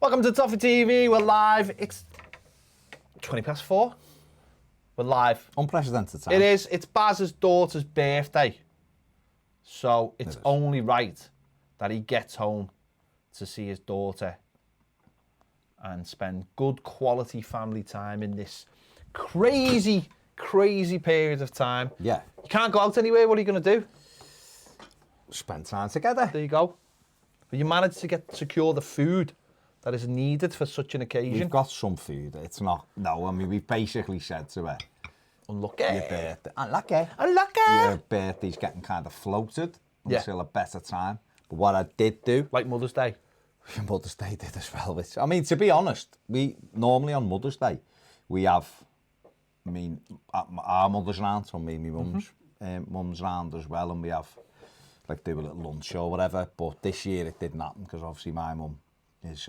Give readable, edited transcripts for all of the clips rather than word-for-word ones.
Welcome to Toffee TV. We're live. It's 4:20. We're live. Unprecedented time. It is. It's Baz's daughter's birthday. So it's only right that he gets home to see his daughter and spend good quality family time in this crazy period of time. Yeah. You can't go out anywhere. What are you going to do? Spend time together. There you go. But you managed to secure the food that is needed for such an occasion. We've got some food. It's not. No, I mean we've basically said to her, Unlucky. your birthday, unlucky. Unlucky. Your birthday's getting kind of floated Yeah. until a better time. But what I did do, Like Mother's Day. Mother's Day did as well. Which, I mean, to be honest, we normally on Mother's Day we have. I mean, our mother's round, so me and my mum's round as well, and we have like do a little lunch or whatever. But this year it didn't happen because obviously my mum is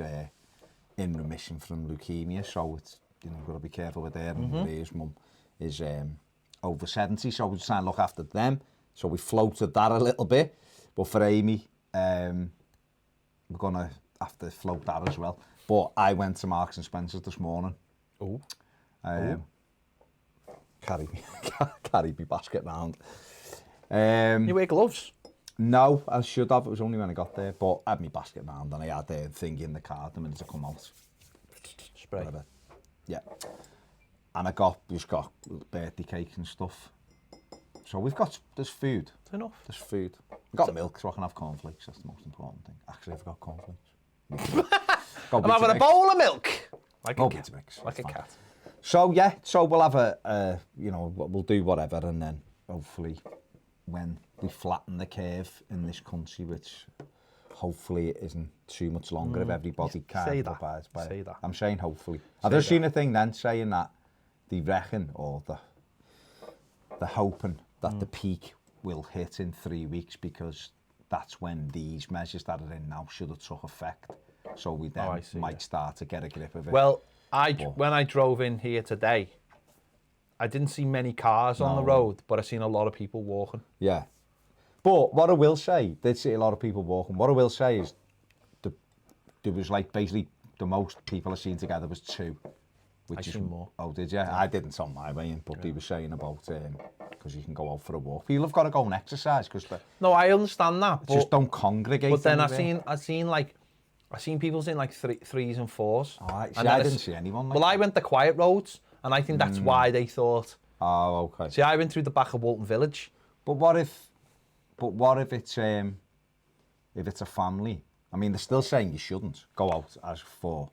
in remission from leukemia, so it's got to be careful with her. And Rhea's mum is over 70, so we're trying to look after them. So we floated that a little bit, but for Amy, we're gonna have to float that as well. But I went to Marks and Spencer's this morning. Oh. Carry me basket round. You wear gloves? No, I should have. It was only when I got there. But I had my basket round and I had a thing in the car the minute I come out. Spray. Whatever. Yeah. And just got birthday cake and stuff. So there's food. It's enough. There's food. We've got milk, so I can have cornflakes. That's the most important thing. Actually, I've got cornflakes. I'm having a bowl of milk. Like a cat. Like a cat. So we'll have we'll do whatever, and then hopefully when we flatten the curve in this country, which hopefully it isn't too much longer if everybody Say can't that. by Say it. that. I'm saying hopefully. I've just seen a thing then saying that they reckon, or the hoping that the peak will hit in 3 weeks because that's when these measures that are in now should have took effect. So we then might start to get a grip of it. Well, when I drove in here today, I didn't see many cars on the road, but I seen a lot of people walking. Yeah. But what I will say, did see a lot of people walking. What I will say is there was like basically the most people I've seen together was 2. Which is more. Oh, did you? Yeah. I didn't on my way in, but they were saying about because you can go out for a walk. People have got to go and exercise because No, I understand that. But just don't congregate. But then anywhere. I seen people saying like 3s and 4s. Oh, I didn't see anyone. Like I went the quiet roads, and I think that's why they thought. Oh, okay. See, I went through the back of Walton Village. But what if it's a family? I mean, they're still saying you shouldn't go out as 4,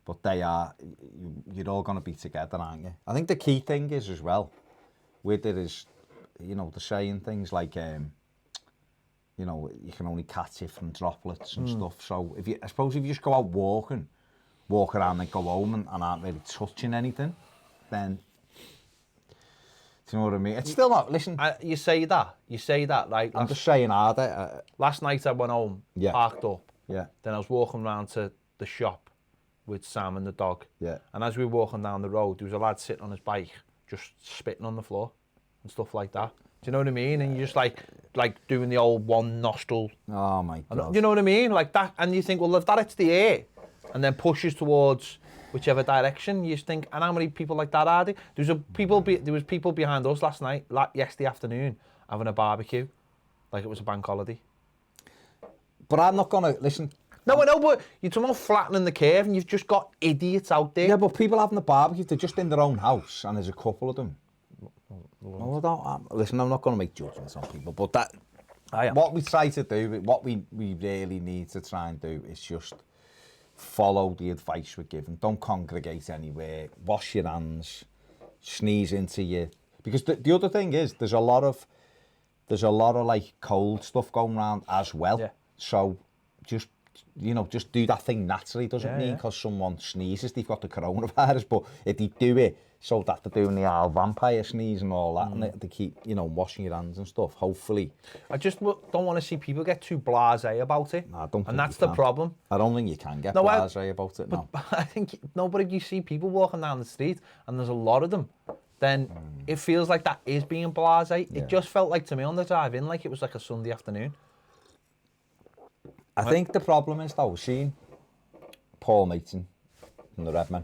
but you're all going to be together, aren't you? I think the key thing is as well with it is, they're saying things like, you can only catch it from droplets and stuff. So I suppose if you just go out walk around and go home and aren't really touching anything, then. Do you know what I mean? It's still not. Listen, you say that, right? I'm just saying, Last night I went home, parked up. Yeah. Then I was walking around to the shop with Sam and the dog. Yeah. And as we were walking down the road, there was a lad sitting on his bike, just spitting on the floor and stuff like that. Do you know what I mean? And you're just like doing the old one nostril. Oh my God. You know what I mean? Like that. And you think, well, if that hits the air and then pushes towards whichever direction, you just think, and how many people like that are there? There was people behind us yesterday afternoon, having a barbecue, like it was a bank holiday. But I'm not gonna listen. No, I know, but you're talking about flattening the curve, and you've just got idiots out there. Yeah, but people having a barbecue, they're just in their own house, and there's a couple of them. No, listen, I'm not going to make judgments on people, but what we try to do, what we really need to try and do is just follow the advice we're given. Don't congregate anywhere. Wash your hands. Sneeze into you. Because the other thing is, there's a lot of like cold stuff going around as well. Yeah. So just do that thing naturally. Doesn't mean because someone sneezes they've got the coronavirus, but if they do it so that they're doing the old vampire sneeze and all that, and they keep washing your hands and stuff. Hopefully, I just don't want to see people get too blasé about it. No, I don't. And that's the problem. I don't think you can get blasé about it. No, but I think but if you see people walking down the street and there's a lot of them, then it feels like that is being blasé. Yeah. It just felt like to me on the drive in like it was like a Sunday afternoon. I think the problem is though, seeing Paul Mason from the Redmen.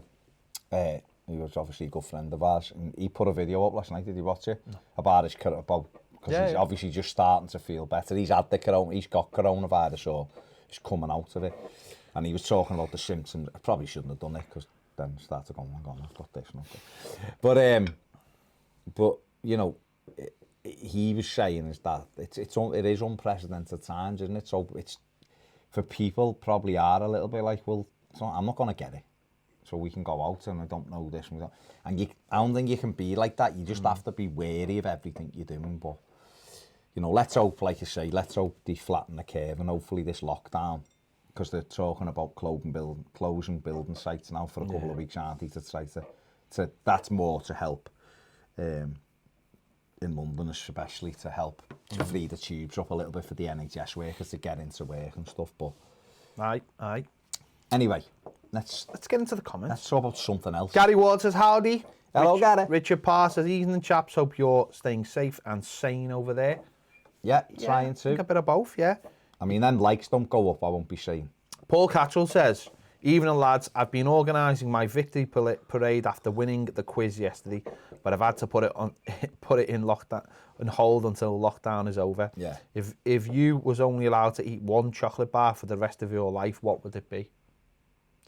He was obviously a good friend of ours, and he put a video up last night. Did you watch it? No. About his because he's obviously just starting to feel better. He's had the corona, he's got coronavirus, or he's coming out of it, and he was talking about the symptoms. I probably shouldn't have done it because then started going, I've got this, not that. But you know, he was saying is that it is unprecedented times, isn't it? So it's for people probably are a little bit like, well, so I'm not going to get it. So we can go out and I don't know this. And I don't think you can be like that. You just have to be wary of everything you're doing. But, you know, let's hope, like you say, let's hope they flatten the curve and hopefully this lockdown, because they're talking about closing building sites now for a couple of weeks, aren't they, to try to that's more to help in London especially, to help to free the tubes up a little bit for the NHS workers to get into work and stuff. But aye. Anyway, let's get into the comments. Let's talk about something else. Gary Ward says, howdy. Hello, Gary. Richard Parr says, evening chaps, hope you're staying safe and sane over there. Yeah, trying to. I think a bit of both, yeah. I mean, then likes don't go up, I won't be sane. Paul Cattrall says, evening lads, I've been organising my victory parade after winning the quiz yesterday, but I've had to put it in lockdown and hold until lockdown is over. Yeah. If you was only allowed to eat one chocolate bar for the rest of your life, what would it be?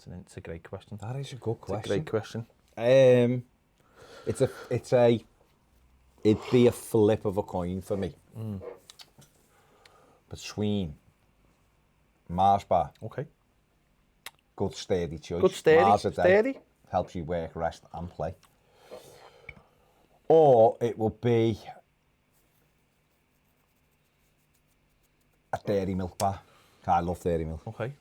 It's a great question. That is a good question. It's a great question. It'd be a flip of a coin for me. Between Mars bar. Okay. Good sturdy choice. Good sturdy. Mars a day. Sturdy. Helps you work, rest and play. Or it will be a dairy milk bar. I love dairy milk. Okay.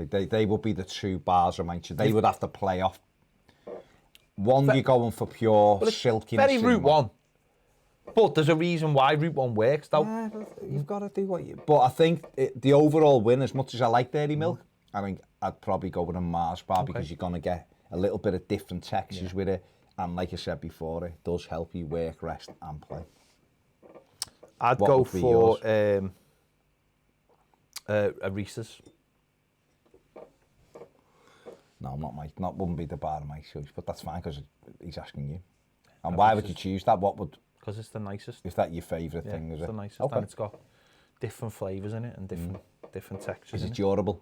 They would be the two bars of mine. They would have to play off. One, you're going for pure silkiness. Very Route 1. But there's a reason why Route 1 works, though. Yeah, but you've got to do what you... But I think the overall win, as much as I like dairy milk, I think I'd probably go with a Mars bar because you're going to get a little bit of different textures with it. And like I said before, it does help you work, rest and play. I'd go for a Reese's. No, wouldn't be the bar of my choice, but that's fine because he's asking you. And why would you choose that? Because it's the nicest. Is that your favourite thing? It's is it? The nicest. Okay. And it's got different flavours in it and different textures. Is it durable?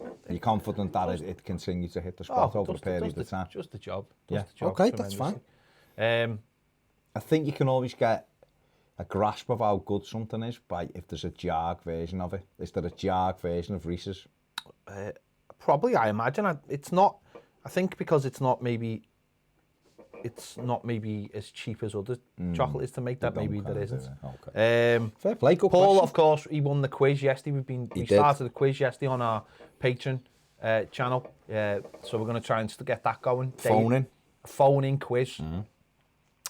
Are you confident that it continues to hit the spot over a period of time? Just the job. Okay, that's fine. I think you can always get a grasp of how good something is by if there's a jarg version of it. Is there a jarg version of Reese's? Probably, I imagine. It's not. I think because it's not maybe as cheap as other chocolate is to make that. Maybe there isn't. Okay. Fair play. Good Paul, question. of course, he won the quiz yesterday. We started the quiz yesterday on our Patreon channel. So we're going to try and get that going. Phone in quiz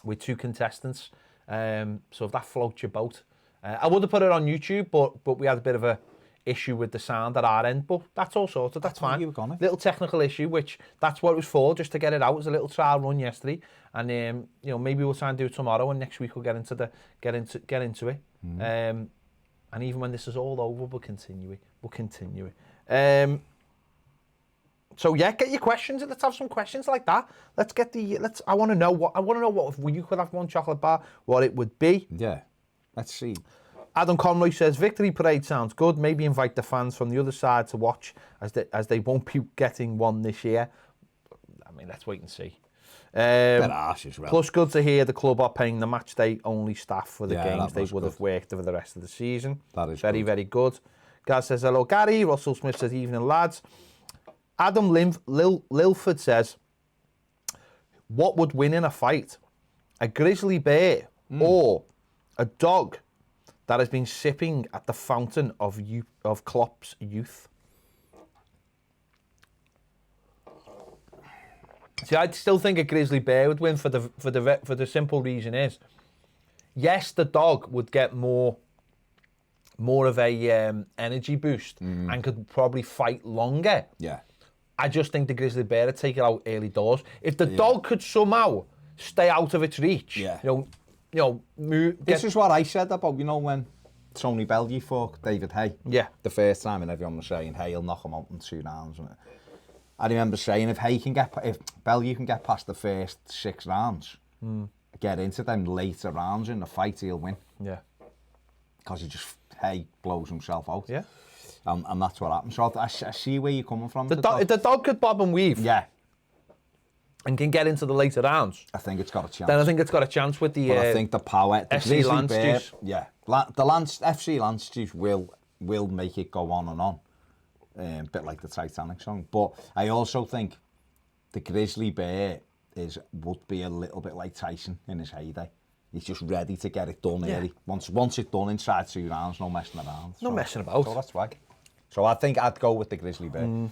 with 2 contestants. So if that floats your boat, I would have put it on YouTube, but we had a bit of a issue with the sound at our end, but that's all sorted. That's fine. Little technical issue, which that's what it was for, just to get it out. It was a little trial run yesterday, and you know, maybe we'll try and do it tomorrow, and next week we'll get into it. And even when this is all over, we'll continue it. So yeah, get your questions. Let's have some questions like that. I want to know what if you could have one chocolate bar, what it would be. Yeah, let's see. Adam Conroy says, victory parade sounds good. Maybe invite the fans from the other side to watch as they won't be getting one this year. I mean, let's wait and see. Plus, good to hear the club are paying the match day only staff for the games they would have worked for the rest of the season. That is very, very good. Gaz says, hello, Gary. Russell Smith says, evening, lads. Adam Lilford says, what would win in a fight? A grizzly bear or a dog that has been sipping at the fountain of Klopp's youth? See, I still think a grizzly bear would win for the simple reason is, yes, the dog would get more of a energy boost and could probably fight longer. Yeah. I just think the grizzly bear would take it out early doors. If the dog could somehow stay out of its reach, this is what I said about, when Tony Bellew fought David Hay. Yeah. The first time, and everyone was saying, Hay will knock him out in 2 rounds. I remember saying if Bellew can get past the first 6 rounds, get into them later rounds in the fight, he'll win. Yeah. Because Hay blows himself out. Yeah. And that's what happened. So I see where you're coming from. The dog could bob and weave. Yeah. And can get into the later rounds. I think it's got a chance. Then I think it's got a chance with the... But I think the power... The FC Lance juice. Yeah. The FC Lance juice will make it go on and on. A bit like the Titanic song. But I also think the Grizzly Bear would be a little bit like Tyson in his heyday. He's just ready to get it done early. Once it's done inside 2 rounds, no messing around. No messing about. So that's why. So I think I'd go with the Grizzly Bear.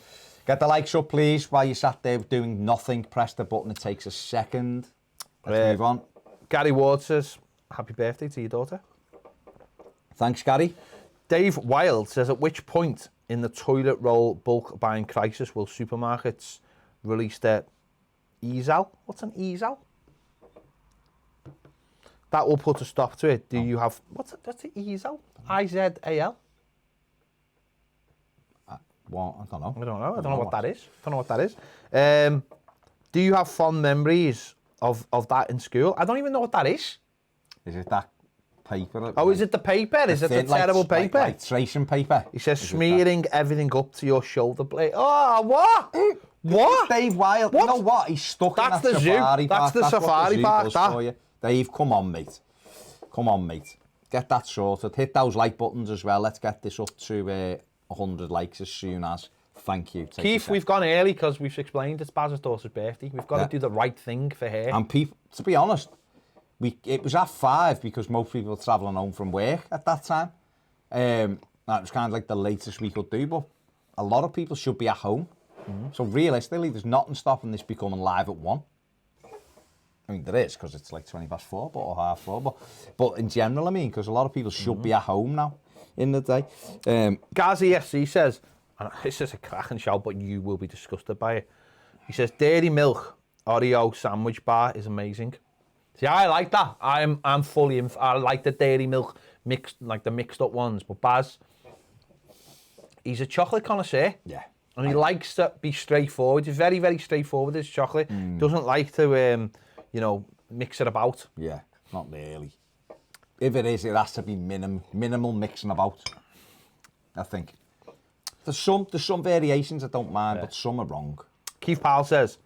Get the likes up, please, while you sat there doing nothing. Press the button. It takes a second. Let's move on. Gary Ward says, happy birthday to your daughter. Thanks, Gary. Dave Wild says, at which point in the toilet roll bulk buying crisis will supermarkets release their easal? What's an easal? That will put a stop to it. Do you have... That's an easal? I-Z-A-L? Well, I don't know. I don't know what that is. Do you have fond memories of that in school? I don't even know what that is. Is it that paper? Oh, is it the paper? Is it the terrible paper? Like tracing paper. He says, smearing everything up to your shoulder blade. Oh, what? What? Dave Wild. What? You know what? He's stuck in that safari park. That's the safari park. Dave, come on, mate. Come on, mate. Get that sorted. Hit those like buttons as well. Let's get this up to 100 likes as soon as. Thank you. Keith, we've gone early because we've explained it's Baz's daughter's birthday. We've got to do the right thing for her. And people, to be honest, it was at 5 because most people were travelling home from work at that time. It was kind of like the latest we could do, but a lot of people should be at home. So realistically, there's nothing stopping this becoming live at 1. I mean, there is, because it's like 20 past 4 or half 4. But in general, I mean, because a lot of people should be at home now in the day. Gazi FC says, and this is a cracking shout, but you will be disgusted by it. He says, Dairy Milk Oreo sandwich bar is amazing. See, I like that. I'm fully in. I like the Dairy Milk mixed, like the mixed up ones. But Baz, he's a chocolate connoisseur. Yeah. And he likes to be straightforward. He's very, very straightforward, his chocolate. Doesn't like to, mix it about. Yeah, not really. If it is, it has to be minimal mixing about, I think. There's some variations I don't mind, but some are wrong. Keith Powell says,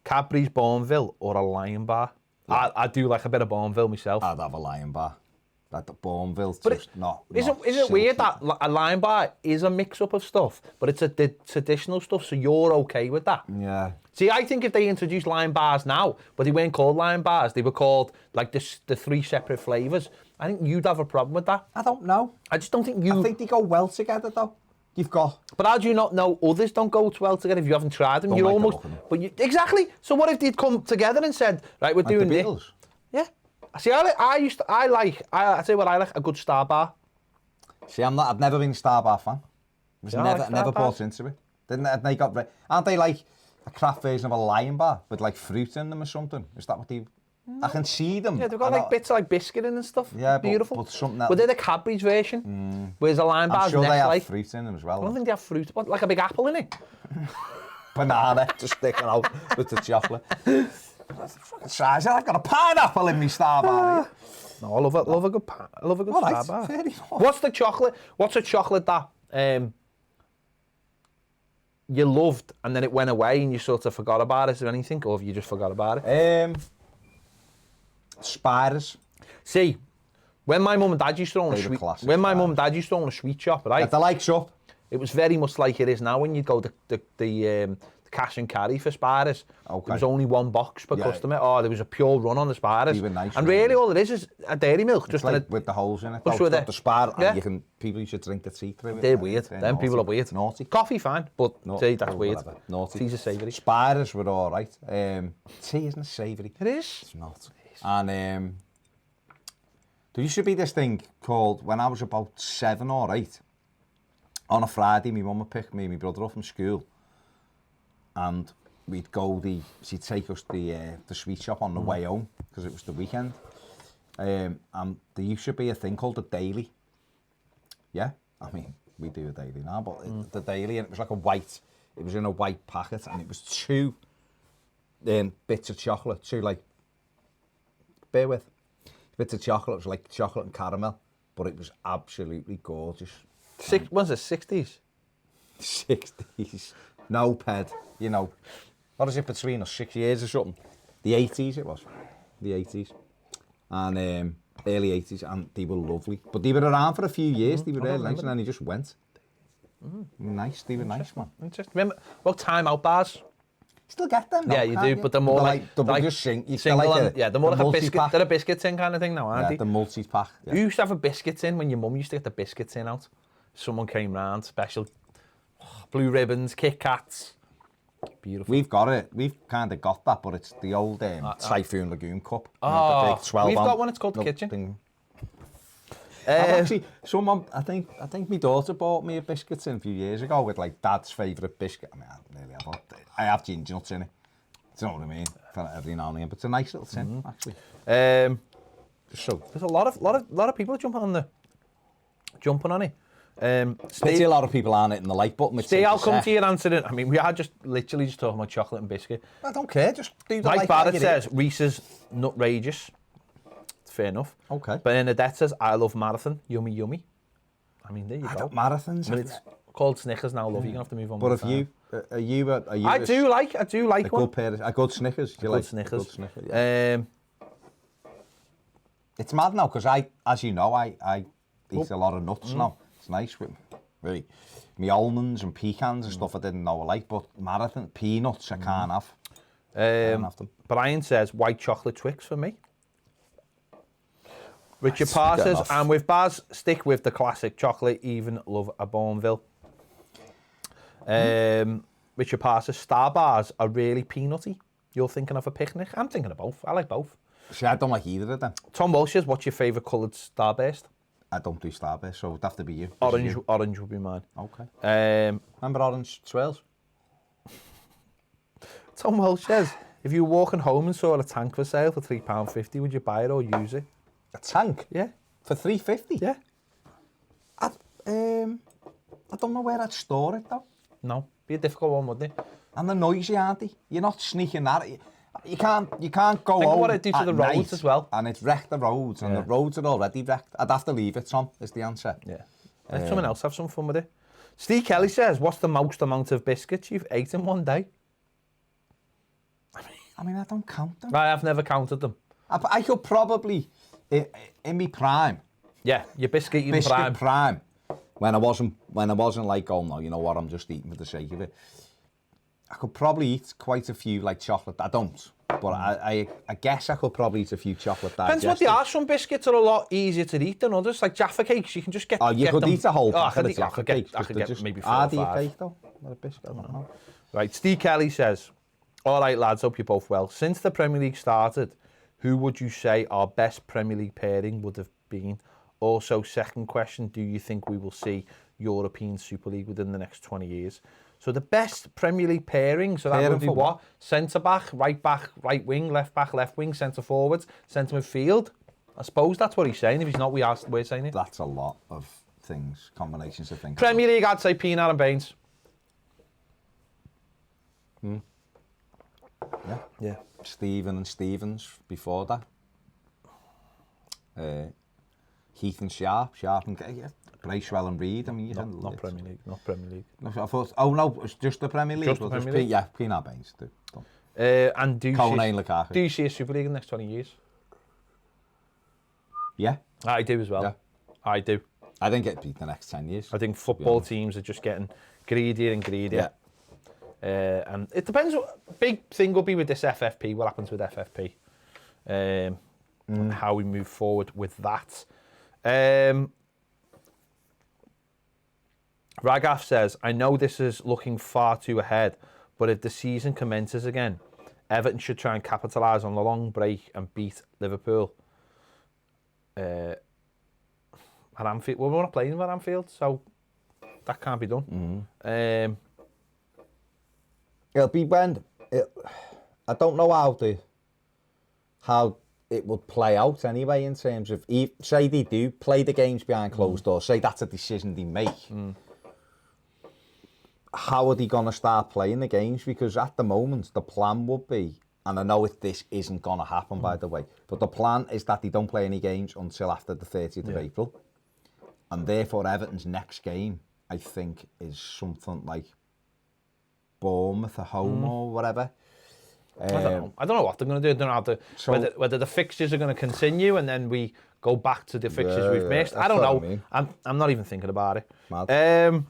Cadbury's Bourneville or a Lion Bar? Yeah. I do like a bit of Bourneville myself. I'd have a Lion Bar. Like the Bourneville's just not. Is it weird that a Lion Bar is a mix-up of stuff, but it's the traditional stuff, so you're okay with that? Yeah. See, I think if they introduced Lion Bars now, but they weren't called Lion Bars, they were called like the 3 separate flavours, I think you'd have a problem with that. I don't know. I just don't think you... I think they go well together, though. You've got... But how do you not know others don't go well together if you haven't tried them? You're almost... Exactly. So what if they'd come together and said, right, we're doing this? Yeah. See, I tell you what I like, a good Star Bar. See, I've never been a Star Bar fan. Never bought into it. Aren't they like a craft version of a Lion Bar with like fruit in them or something? Is that what they... I can see them. Yeah, they've got like bits of like biscuit in and stuff. Yeah, beautiful. But something else. But they're the Cadbury's version. Whereas the Lion Bar's I'm sure they have fruit in them as well. I don't think they have fruit. What, like a big apple in it? Banana just sticking out with the chocolate. Size, I've got a pineapple in my Star Bar. No, I love a good Star Bar. What's the chocolate? What's a chocolate that you loved and then it went away and you sort of forgot about it? Is there anything, or have you just forgot about it? Spiders. See, when my mum and dad used to own a sweet shop, right? Get the likes up. It was very much like it is now when you go the cash and carry for spiders. Okay. There was only 1 box per customer. Oh, there was a pure run on the spiders. Even nice. And really all it is a Dairy Milk. Just like with the holes in it. The spider, and people should drink the tea through it. They're weird. Them people are weird. Naughty. Coffee fine, but tea, that's weird. Naughty. Tea's are savoury. Spiders were all right. Tea isn't savoury. It is. It's not. And there used to be this thing called, when I was about 7 or 8, on a Friday, my mum would pick me and my brother up from school, and we'd go she'd take us the sweet shop on the way home because it was the weekend. And there used to be a thing called the Daily. Yeah, I mean we do a Daily now, but the Daily, and it was like a white It was in a white packet, and it was 2 bits of chocolate, 2 like, bear with, bits of chocolate. It was like chocolate and caramel, but it was absolutely gorgeous. Was it 60s? 60s. No, Ped. You know, what is it between us, 6 years or something? The 80s it was. The 80s. And early 80s, and they were lovely. But they were around for a few years, they were really nice, and then he just went. Nice, they were nice, man. Interesting. Remember, well, time out bars. Still get them now, Yeah, you do, but they're more like just single, like they're more like a biscuit, they're a biscuit tin kind of thing now, aren't they? The multi-pack. Yeah. You used to have a biscuit tin when your mum used to get the biscuit tin out. Someone came round, special blue ribbons, Kit Kats. Beautiful. We've got it. We've kind of got that, but it's the old Typhoon Lagoon cup. Oh, the big 12 we've got one. It's called the kitchen. Thing. Actually, someone, I think my daughter bought me a biscuit tin a few years ago with like Dad's favourite biscuit. I mean, I have ginger nuts in it. Do you know what I mean? For every now and then, but it's a nice little tin, actually. So there's a lot of people jumping on it. Pity a lot of people aren't hitting the like button. Steve, I'll come to your answer. I mean, we are literally just talking about chocolate and biscuit. I don't care. Just do the Mike Barrett says Reese's Nutrageous. Fair enough. Okay. Bernadette says I love marathon. Yummy, yummy. I mean, there you go. Marathons. I mean, it's called Snickers now, love. You're gonna have to move on. But if you, are you? I do like a one. Good pair of, a good Snickers. You like Snickers? Good Snickers. Yeah. It's mad now because as you know, I eat a lot of nuts now. It's nice with me almonds and pecans and stuff I didn't know I like, but marathon peanuts I can't have. Can't have them. Brian says white chocolate Twix for me. Richard Parr says, and with bars, stick with the classic chocolate, even love a Bourneville. Richard Parr says, Star bars are really peanutty. You're thinking of a picnic? I'm thinking of both. I like both. See, I don't like either of them. Tom Walsh says, what's your favourite coloured Starburst? I don't do Starburst, so it'd have to be you. Orange would be mine. Okay. Remember orange swirls? Tom Walsh says, if you were walking home and saw a tank for sale for £3.50, would you buy it or use it? A tank? Yeah. For $3.50? Yeah. I don't know where I'd store it though. No, be a difficult one, wouldn't it? And they're noisy, aren't they? You're not sneaking that. You can't go Think home what it do to the roads as well. And it's wrecked the roads, and the roads are already wrecked. I'd have to leave it, Tom, is the answer. Yeah. Let someone else have some fun with it. Steve Kelly says, what's the most amount of biscuits you've ate in one day? I mean, I don't count them. I've never counted them. I could probably, in my prime. Yeah, your biscuit prime. When I wasn't like, oh no, you know what, I'm just eating for the sake of it. I could probably eat quite a few like chocolate. I don't, but I guess I could probably eat a few chocolate digestives. Depends what they are. Some biscuits are a lot easier to eat than others. Like Jaffa cakes, you can just get. Oh, you could eat a whole packet of Jaffa cakes. I could get maybe 4 or 5. Cake though, not a biscuit. I don't know. Right, Steve Kelly says, all right lads, hope you're both well. Since the Premier League started, who would you say our best Premier League pairing would have been? Also, second question, do you think we will see European Super League within the next 20 years? So the best Premier League pairing, so that would be what? Centre-back, right wing, left wing, centre-forwards, centre midfield. I suppose that's what he's saying. If he's not, we're saying it. That's a lot of things, combinations of things. Premier League, I'd say Pienaar and Baines. Yeah. Stephen and Stevens before that. Heath and Sharp and Bracewell and Reid. I mean, not Premier League. No, I thought, it's just the Premier League. Just the Premier League. Yeah, Pienaar Baines. And do you see a Super League in the next 20 years? Yeah. I do as well. Yeah. I do. I think it'd be the next 10 years. I think football teams are just getting greedier and greedier. Yeah. And it depends. Big thing will be with this FFP. What happens with FFP? How we move forward with that. Ragaf says, I know this is looking far too ahead, but if the season commences again, Everton should try and capitalise on the long break and beat Liverpool. At Anfield. Well, we're not playing at Anfield, so that can't be done. It'll be when... I don't know how it would play out anyway in terms of... Say they do play the games behind closed doors, say that's a decision they make. how are they going to start playing the games? Because at the moment, the plan would be, and I know this isn't going to happen, by the way, but the plan is that they don't play any games until after the 30th of April. And therefore, Everton's next game, I think, is something like Bournemouth at home or whatever. I don't know what they're going to do. I don't know how to, whether the fixtures are going to continue and then we go back to the fixtures we've missed. I don't know. I'm not even thinking about it.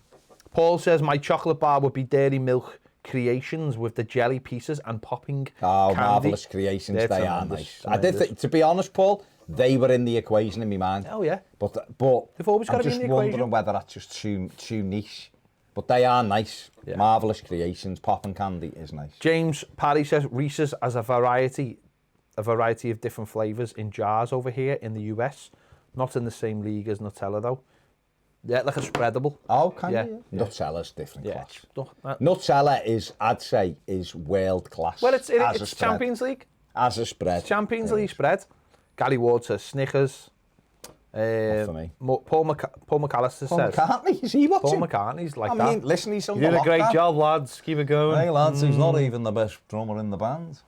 Paul says, my chocolate bar would be Dairy Milk Creations with the jelly pieces and popping candy. Marvellous creations. They are nice. I did think, to be honest, Paul, they were in the equation in my mind. Oh, yeah. But they've always got to be in the equation. I'm just wondering whether that's just too niche. But they are nice. Yeah. Marvellous creations. Popping candy is nice. James Parry says, Reese's has a variety of different flavours in jars over here in the US. Not in the same league as Nutella, though. Yeah, like a spreadable. Oh, can you? Yeah. Nutella's different class. Nutella is, I'd say, is world class. Well, it's Champions League. As a spread. It's Champions League spread. Gary Ward says Snickers. For me. Paul McAllister says. Paul McCartney, is he watching? Paul McCartney's like that. I mean, listen, he's on the lockdown. You're doing a great job, lads. Keep it going. Hey, lads, he's not even the best drummer in the band.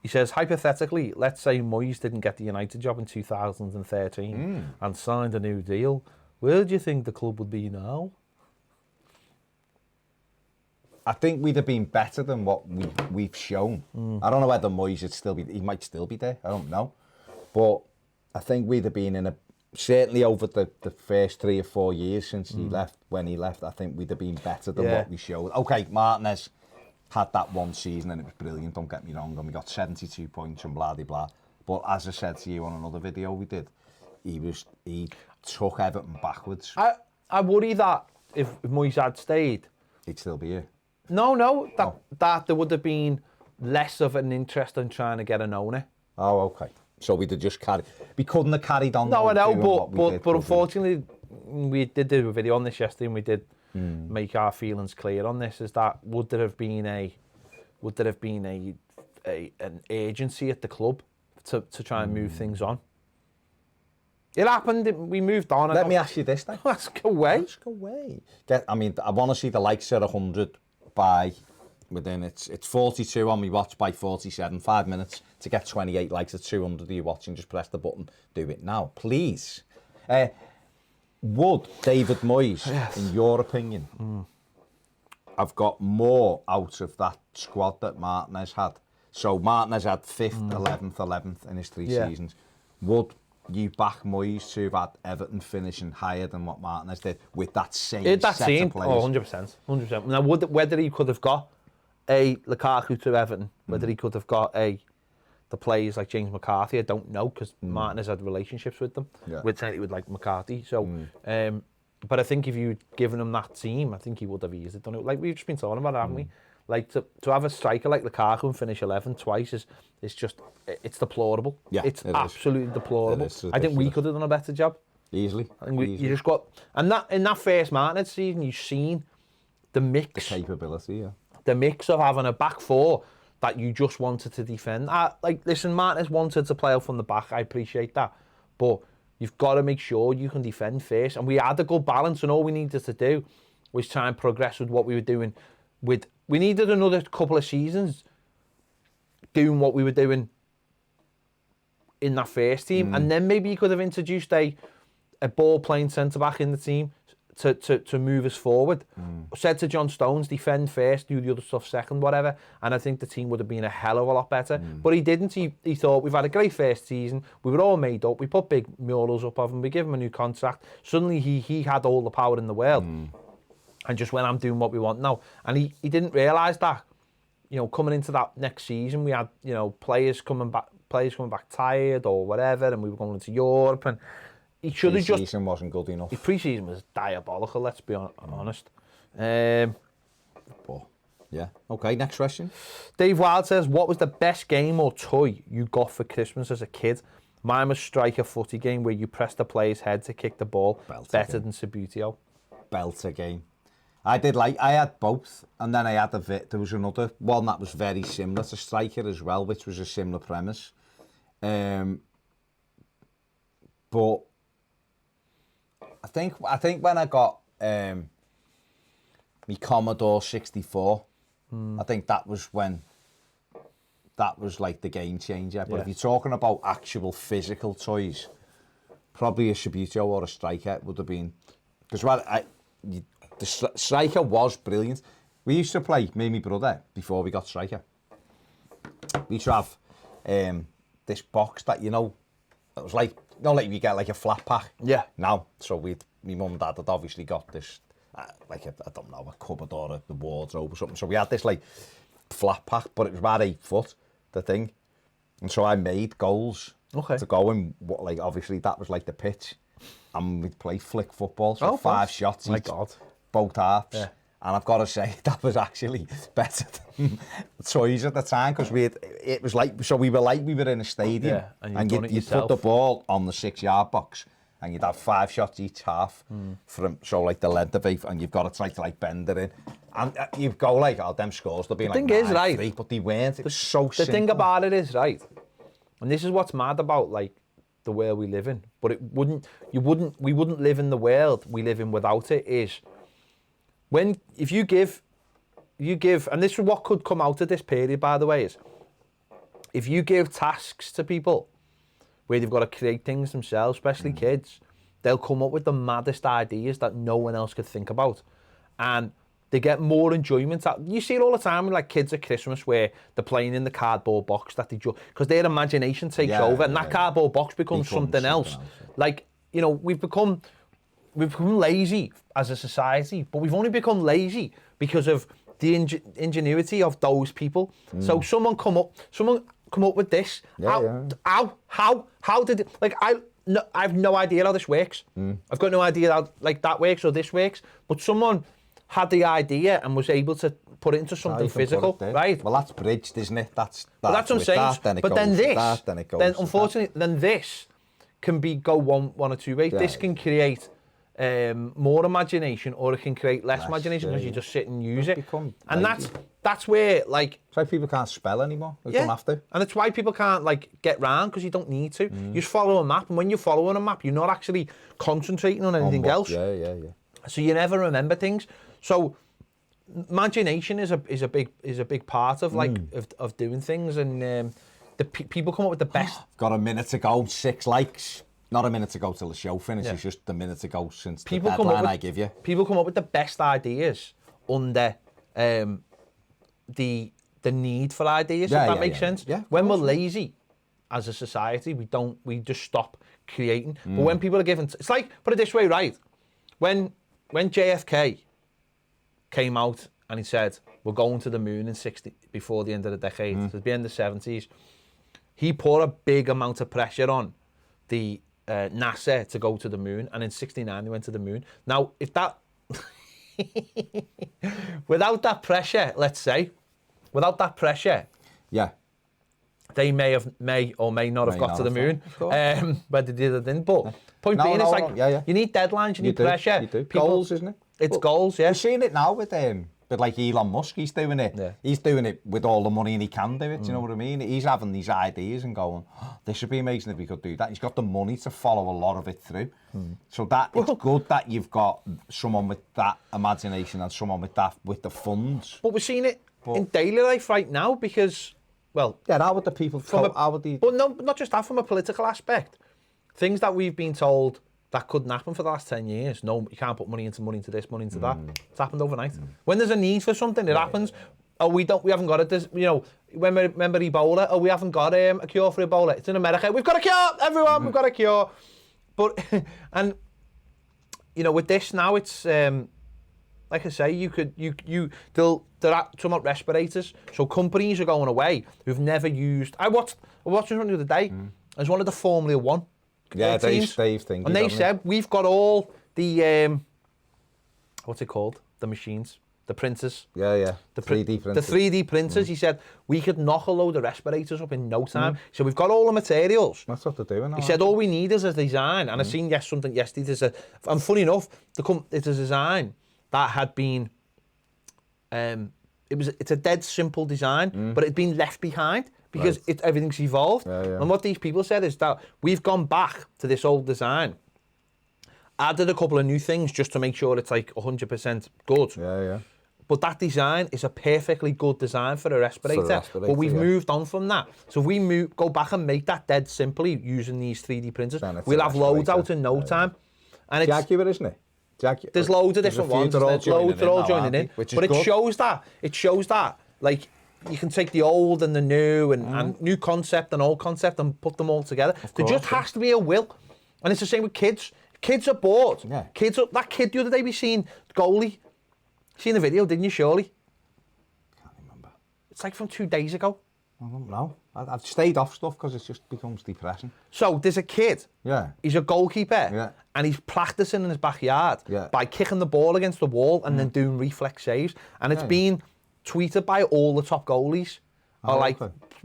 He says, hypothetically, let's say Moyes didn't get the United job in 2013 and signed a new deal. Where do you think the club would be now? I think we'd have been better than what we've shown. I don't know whether Moyes would still be. He might still be there. I don't know, but I think we'd have been in a. Certainly over the first 3 or 4 years since he left. When he left, I think we'd have been better than what we showed. Okay, Martinez had that one season and it was brilliant. Don't get me wrong, and we got 72 points and blah blah. But as I said to you on another video we did, he took Everton backwards. I worry that if Moyes had stayed, he'd still be here. No, that there would have been less of an interest in trying to get an owner. Oh, okay. So we'd have just carried. We couldn't have carried on. No, I know, but unfortunately, we did do a video on this yesterday, and we did make our feelings clear on this. Is that would there have been an agency at the club to try and move things on? It happened. We moved on. Let me ask you this then. Ask away. Ask away. I want to see the likes at 100 by. Within it's 42 on me watch by 47, 5 minutes to get 28 likes at 200 of you watching. Just press the button, do it now, please. Would David Moyes, in your opinion, have got more out of that squad that Martinez had? So Martinez had 5th, 11th in his 3 seasons. Would you back Moyes to have had Everton finishing higher than what Martinez did with that same set of players? Oh, 100%. Now, whether he could have got a Lukaku to Everton, whether he could have got the players like James McCarthy, I don't know, because Martinez had relationships with them, with like McCarthy. So, but I think if you'd given him that team, I think he would have easily done it. Like we've just been talking about, haven't we? Like to have a striker like Lukaku and finish 11 twice it's deplorable. Yeah, it's absolutely deplorable. I think we could have done a better job. Easily. I think you just got, and that in that first Martinez season, you've seen the mix, the capability, the mix of having a back four that you just wanted to defend. Listen, Martinez wanted to play out from the back. I appreciate that, but you've got to make sure you can defend first. And we had a good balance, and all we needed to do was try and progress with what we were doing. We needed another couple of seasons doing what we were doing in that first team, and then maybe you could have introduced a ball playing centre back in the team to move us forward. Said to John Stones, defend first, do the other stuff second, whatever. And I think the team would have been a hell of a lot better. But he didn't. He thought, we've had a great first season. We were all made up. We put big murals up of him. We give him a new contract. Suddenly he had all the power in the world. And just went, I'm doing what we want now. And he didn't realise that. You know, coming into that next season, we had, you know, players coming back tired or whatever, and we were going into Europe, and he should have just... Pre-season wasn't good enough. His pre-season was diabolical, let's be honest. But, yeah. Okay, next question. Dave Wild says, what was the best game or toy you got for Christmas as a kid? Mine was Striker footy game where you press the player's head to kick the ball. Better than Subutio. Belter game. I had both, and then I had there was another one that was very similar to Striker as well, which was a similar premise. But I think when I got my Commodore 64. I think that was when, that was like the game changer. But if you're talking about actual physical toys, probably a Subbuteo or a Striker would have been, because the Striker was brilliant. We used to play, me and my brother, before we got Striker. We used to have this box that, you know, it was like, you know, like you get like a flat pack. Yeah. Now, so my mum and dad had obviously got this, like, I don't know, a cupboard or the wardrobe or something. So we had this like flat pack, but it was about 8 foot, the thing. And so I made goals to go in, like, obviously that was like the pitch. And we'd play flick football, so 5 shots each, both halves. Yeah. And I've got to say, that was actually better than toys at the time, because it was like, so we were like we were in a stadium, and you'd put the ball on the 6-yard box, and you'd have 5 shots each half, from, so like the length of it, and you've got to try to like bend it in. And you'd go like, oh, them scores, they'll be like 9-3, but they weren't. It was so simple. The thing about it is, right, and this is what's mad about like the world we live in, but we wouldn't live in the world we live in without it, is if you give, and this is what could come out of this period, by the way, is if you give tasks to people where they've got to create things themselves, especially kids, they'll come up with the maddest ideas that no one else could think about. And they get more enjoyment out. You see it all the time with like kids at Christmas where they're playing in the cardboard box that they because their imagination takes over, and that cardboard box becomes something else. Like, you know, we've become lazy as a society, but we've only become lazy because of the ingenuity of those people. So someone come up with this. How did it, like, I have no idea how this works. I've got no idea how like that works or this works, but someone had the idea and was able to put it into something physical, right? Well, that's bridged, isn't it? That's what I'm saying. Then unfortunately, then this can go one or two ways. This can create more imagination, or it can create less imagination because you just sit and use it. And that's where, like, that's why people can't spell anymore. They don't have to. And it's why people can't like get round, because you don't need to. You just follow a map, and when you're following a map, you're not actually concentrating on anything else. Yeah. So you never remember things. So imagination is a big part of like of doing things, and people come up with the best. Got a minute to go, 6 likes. Not a minute to go till the show finishes, just the minute to go since the deadline I give you. People come up with the best ideas under the need for ideas, if that makes sense. Yeah, when we're lazy as a society, we just stop creating. But when people are given, it's like, put it this way, right? When JFK came out and he said, we're going to the moon before the end of the decade, so the end of the 70s, he put a big amount of pressure on the NASA to go to the moon, and in 69 they went to the moon. Now, if that without that pressure, let's say, they may or may not have got to the moon, whether they did or didn't. But point being, it's like you need deadlines, you need pressure. You do. Goals, isn't it? It's goals, yeah. We're seeing it now with like Elon Musk. He's doing it. Yeah. He's doing it with all the money, and he can do it. Do you know what I mean? He's having these ideas and going, oh, this would be amazing if we could do that. He's got the money to follow a lot of it through. So it's good that you've got someone with that imagination and someone with the funds. But we're seeing it in daily life right now, because, well, how would the people? But no, not just that. From a political aspect, things that we've been told that couldn't happen for the last 10 years. No, you can't put money into this, money into that. It's happened overnight. When there's a need for something, it happens. Oh, we haven't got it. You know, remember Ebola? Oh, we haven't got a cure for Ebola. It's in America. We've got a cure, everyone. We've got a cure. But and you know, with this now, it's like I say, they're somewhat respirators. So companies are going away who've never used. I watched something the other day. It's one of the Formula One. Dave thing. And they said, we've got all the, what's it called? The machines, the printers. The 3D printers. The 3D printers. He said, we could knock a load of respirators up in no time. So we've got all the materials. That's what they're doing now. He said, all we need is a design. And I seen something yesterday. And funny enough, it's a design that had been, it's a dead simple design, but it had been left behind. Because everything's evolved. And what these people said is that we've gone back to this old design, added a couple of new things just to make sure it's like 100% good. But that design is a perfectly good design for a respirator. But we've moved on from that. So if we go back and make that dead simply using these 3D printers, we'll have loads out in no time. And it's Jaguar, isn't it? There's loads of different ones. They're all joining in. But it shows that, like, you can take the old and the new and new concept and old concept and put them all together. There just has to be a will. And it's the same with kids. Kids are bored. Yeah. That kid the other day we seen, goalie. Seen the video, didn't you, surely? Can't remember. It's like from 2 days ago. I don't know. I've stayed off stuff because it just becomes depressing. So there's a kid. Yeah. He's a goalkeeper. Yeah. And he's practicing in his backyard by kicking the ball against the wall and then doing reflex saves. And it's been tweeted by all the top goalies.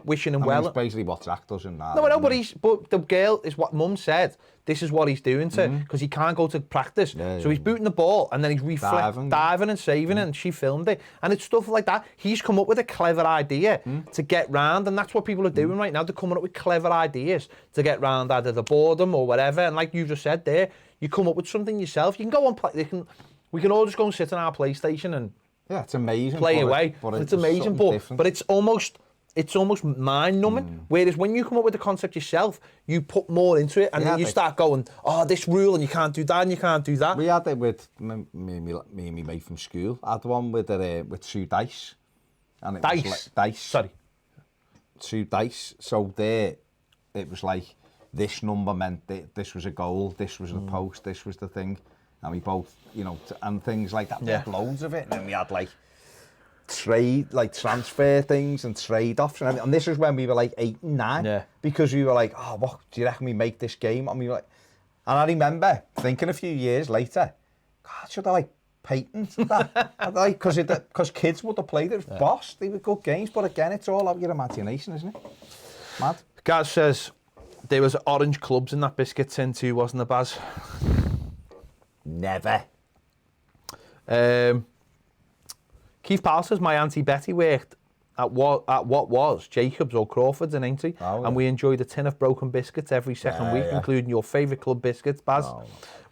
Wishing him well. That's basically what Zach does in that. No, I know, but the girl is what Mum said. This is what he's doing because he can't go to practice. So he's booting the ball and then he's diving and saving it, and she filmed it. And it's stuff like that. He's come up with a clever idea to get round, and that's what people are doing right now. They're coming up with clever ideas to get round either the boredom or whatever. And like you just said there, you come up with something yourself. You can go and play. We can all just go and sit on our PlayStation and it's amazing. Play away. It's amazing, but it's almost mind-numbing. Whereas when you come up with the concept yourself, you put more into it, and then you start going, this rule, and you can't do that, and you can't do that. We had it with me and my mate from school. I had one with two dice. And it was dice. Sorry. Two dice. So there, it was like, this number meant this was a goal, this was the post, this was the thing. And we both, and things like that. We had loads of it. And then we had transfer things and trade-offs. And this was when we were like 8 and 9. Yeah. Because we were like, what do you reckon we make this game? And we were like, and I remember thinking a few years later, God, should I patent that? Because kids would have played it. Boss, they were good games. But again, it's all out your imagination, isn't it? Mad. Gaz says, there was orange clubs in that biscuit tin too, wasn't there, Baz? Never. Keith Powell says, my Auntie Betty worked at what was Jacobs or Crawford's in Aintree, and we enjoyed a tin of broken biscuits every second week, including your favourite club biscuits, Baz.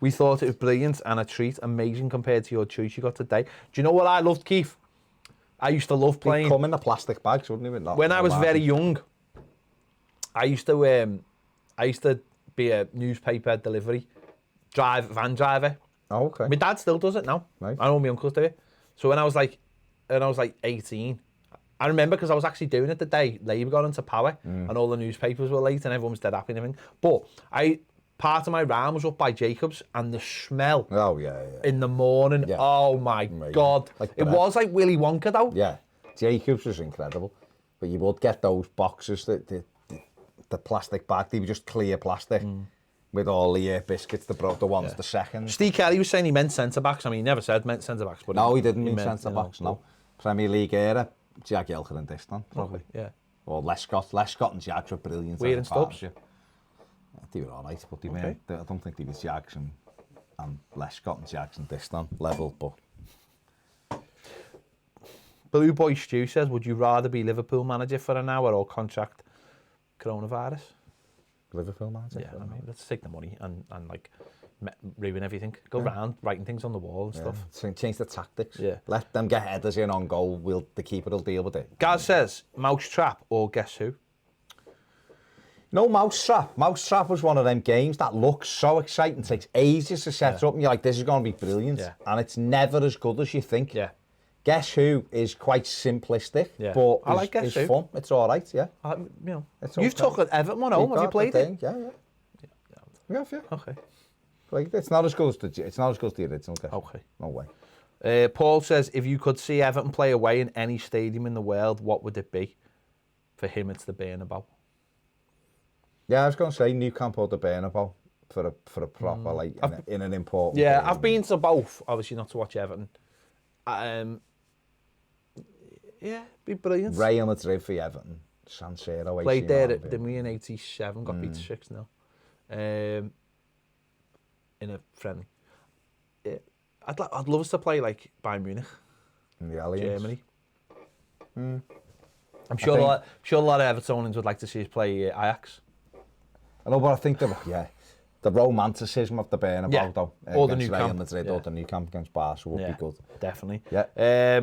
We thought it was brilliant and a treat, amazing compared to your choice you got today. Do you know what I loved, Keith? I used to love playing. They'd come in the plastic bags, wouldn't they? When I was very young, I used to be a newspaper delivery van driver. Oh, okay. My dad still does it now. Right. I know my uncles do it. So when I was like 18, I remember because I was actually doing it the day Labour got into power and all the newspapers were late and everyone was dead happy and everything. But part of my round was up by Jacobs, and the smell in the morning, oh my God. It was like Willy Wonka though. Yeah, Jacobs was incredible. But you would get those boxes, the plastic bag, they were just clear plastic. With all the biscuits, the ones, the seconds. Steve Kelly was saying he meant centre-backs. I mean, he never said meant centre-backs. But no, he didn't mean centre-backs, no. Premier League era, Jagielka and Diston. Probably, yeah. Or Lescott and Jags were brilliant. Weir and Stubbs. They were all right, but they weren't. I don't think they were Jags and Lescott and Jags and Diston level, but... Blue Boy Stu says, would you rather be Liverpool manager for an hour or contract coronavirus? Liverpool manager. Yeah, I mean, let's take the money and like ruin everything. Go round writing things on the wall and stuff. Change the tactics. Yeah. Let them get headers in on goal. The keeper will deal with it. Gaz says, Mousetrap or Guess Who? No, Mousetrap. Mousetrap was one of them games that looks so exciting. Takes ages to set up, and you're like, this is going to be brilliant. Yeah. And it's never as good as you think. Yeah. Guess Who is quite simplistic, but I like Guess Who. Fun. It's all right, yeah. You've took an Everton one home. Have you played it? Yeah. Okay. Like, it's not as good as the original. Okay. No way. Paul says, if you could see Everton play away in any stadium in the world, what would it be? For him, it's the Bernabeu. Yeah, I was going to say Nou Camp or the Bernabeu for a proper in an important. Yeah, game. I've been to both. Obviously, not to watch Everton. Yeah, be brilliant. Real Madrid for Everton. San Siro. Played there, didn't we, in 87, got beat 6-0. In a friendly. I'd love us to play like Bayern Munich. In the Allianz. Germany. I'm sure a lot of Evertonians would like to see us play Ajax. I know, but I think the romanticism of the Bernabeu, though. Or the new Real camp. Madrid, or the new camp against Barca would be good. Definitely. Yeah.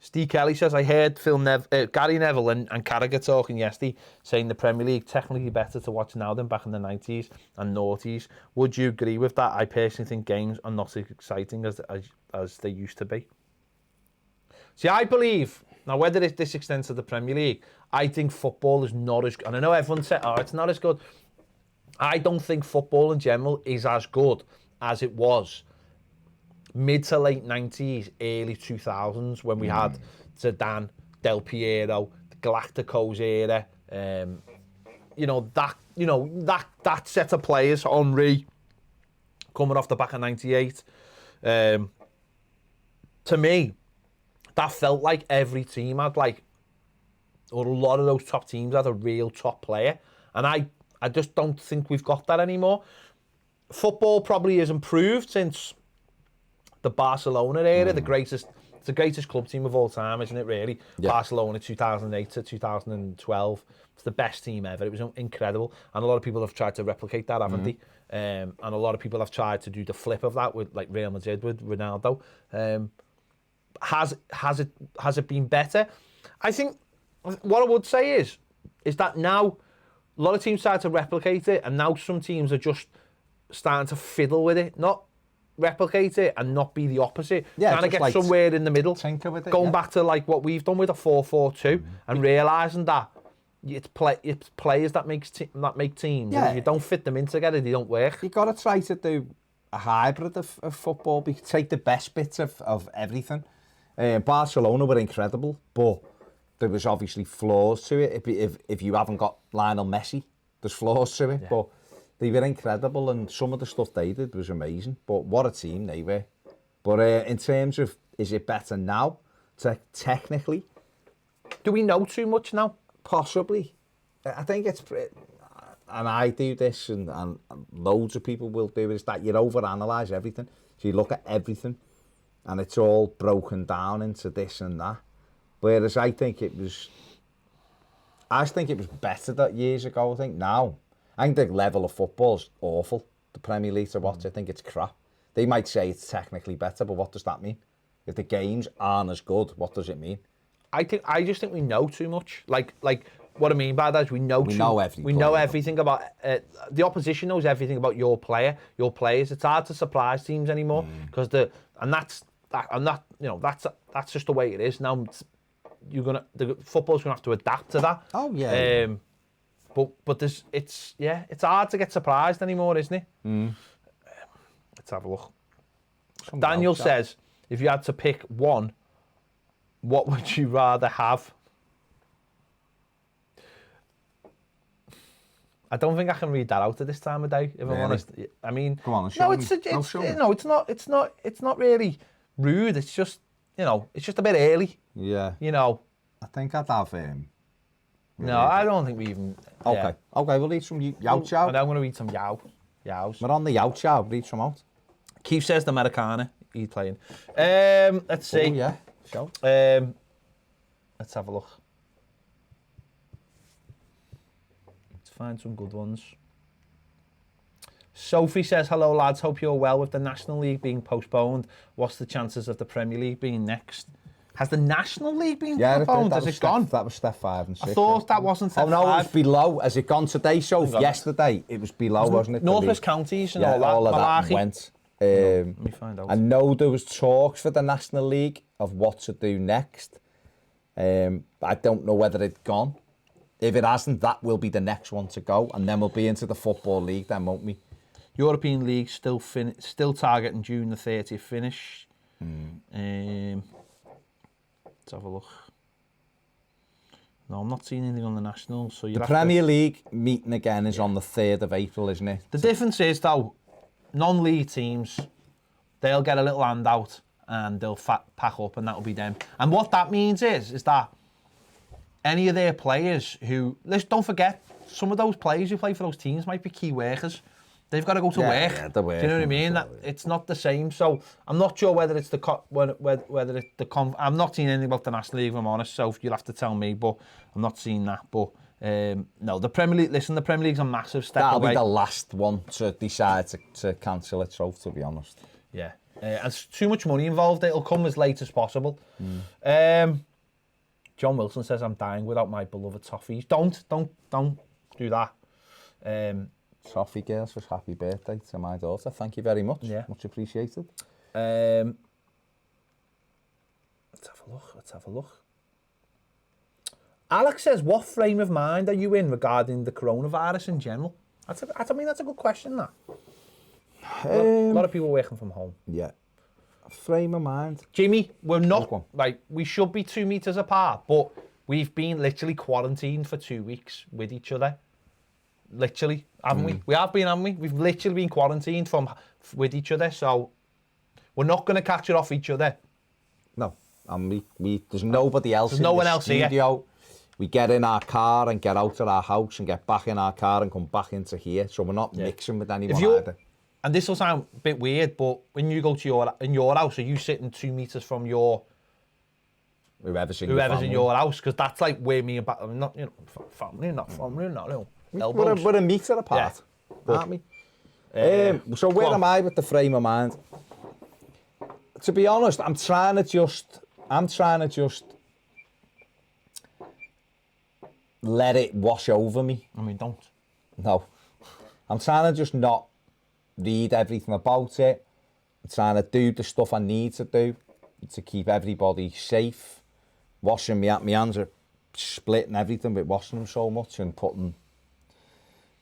Steve Kelly says, I heard Gary Neville and Carragher talking yesterday, saying the Premier League technically better to watch now than back in the 90s and noughties. Would you agree with that? I personally think games are not as exciting as they used to be. See, I believe, now whether this extends to the Premier League, I think football is not as good. And I know everyone said, it's not as good. I don't think football in general is as good as it was mid to late 90s, early 2000s, when we had Zidane, Del Piero, the Galacticos era, that set of players, Henry, coming off the back of 98. To me, that felt like every team had or a lot of those top teams had a real top player. And I just don't think we've got that anymore. Football probably has improved since the Barcelona era, it's the greatest club team of all time, isn't it, really? Yeah. Barcelona 2008 to 2012. It's the best team ever. It was incredible. And a lot of people have tried to replicate that, haven't they? And a lot of people have tried to do the flip of that with Real Madrid, with Ronaldo. Has it been better? I think what I would say is that now a lot of teams try to replicate it, and now some teams are just starting to fiddle with it, not replicate it and not be the opposite. Trying to get somewhere in the middle. Tinker with it, going back to what we've done with a 4-4-2 and realising that it's players that make teams. Yeah. And if you don't fit them in together, they don't work. You've got to try to do a hybrid of football. Take the best bits of everything. Barcelona were incredible, but there was obviously flaws to it. If you haven't got Lionel Messi, there's flaws to it. Yeah. But they were incredible, and some of the stuff they did was amazing. But what a team they were. But in terms of, is it better now? Technically? Do we know too much now? Possibly. I think it's... And I do this, and loads of people will do it, is that you overanalyse everything. So you look at everything, and it's all broken down into this and that. Whereas I think it was better that years ago. I think now, I think the level of football's awful. The Premier League to watch, I think it's crap. They might say it's technically better, but what does that mean? If the games aren't as good, what does it mean? I just think we know too much. Like what I mean by that is we know everything. We know everything about the opposition knows everything about your players. It's hard to surprise teams anymore because that's just the way it is now. The football's gonna have to adapt to that. Oh yeah. But it's hard to get surprised anymore, isn't it? Let's have a look. Daniel says, if you had to pick one, what would you rather have? I don't think I can read that out at this time of day, if I'm honest. I mean, come on, it's not really rude. It's just, it's just a bit early. Yeah. I think I'd have no, I don't think we even. Okay, we'll eat some Yao Chow. And I'm going to eat some Yaos. We're on the Yao Chow. We'll eat some out. Keith says the Americana. He's playing. Let's see. Oh yeah. Show. Let's have a look. Let's find some good ones. Sophie says, hello lads, hope you're well. With the National League being postponed, what's the chances of the Premier League being next? Has the National League been postponed? Has it gone? That was step 5 and 6. I thought that wasn't step 5. Oh no, it was below. Has it gone today? So yesterday it was below, wasn't it? North West counties and all of that went. Let me find out. I know there was talks for the National League of what to do next. I don't know whether it's gone. If it hasn't, that will be the next one to go, and then we'll be into the Football League then, won't we? European League still targeting June the 30th finish. Let's have a look. No, I'm not seeing anything on the National. So the Premier League meeting again is on the 3rd of April, isn't it? The difference is, though, non-league teams, they'll get a little handout and they'll pack up, and that'll be them. And what that means is that any of their players who... don't forget, some of those players who play for those teams might be key workers. They've got to go to work. Yeah, do you know what I mean? It's not the same. So I'm not sure whether it's whether it's I'm not seeing anything about the National League, if I'm honest. So you'll have to tell me, but I'm not seeing that. But No, the Premier League. Listen, the Premier League's a massive step That'll away. be the last one to decide to cancel it. So, to be honest, yeah, and it's too much money involved. It'll come as late as possible. John Wilson says, "I'm dying without my beloved Toffees." Don't do that. Toffee girls, for happy birthday to my daughter. Thank you very much. Yeah, much appreciated. Let's have a look. Alex says, what frame of mind are you in regarding the coronavirus in general? That's a good question, that. A lot of people working from home. Yeah. Frame of mind. Jimmy, we're not, like, we should be 2 meters apart, but we've been literally quarantined for 2 weeks with each other. Literally, haven't we? We have been, haven't we? We've literally been quarantined with each other, so we're not going to catch it off each other. No, and there's nobody else. There's no one else studio. Here. We get in our car and get out of our house and get back in our car and come back into here, so we're not mixing with anyone either. And this will sound a bit weird, but when you go to your house, are you sitting 2 meters from whoever's in your house? Because that's like where me and I'm not, family, not. We're a meter apart, aren't we? So where am I with the frame of mind? To be honest, I'm trying to just let it wash over me. I mean, don't. No. I'm trying to just not read everything about it. I'm trying to do the stuff I need to do to keep everybody safe. Washing my hands are splitting everything with washing them so much and putting,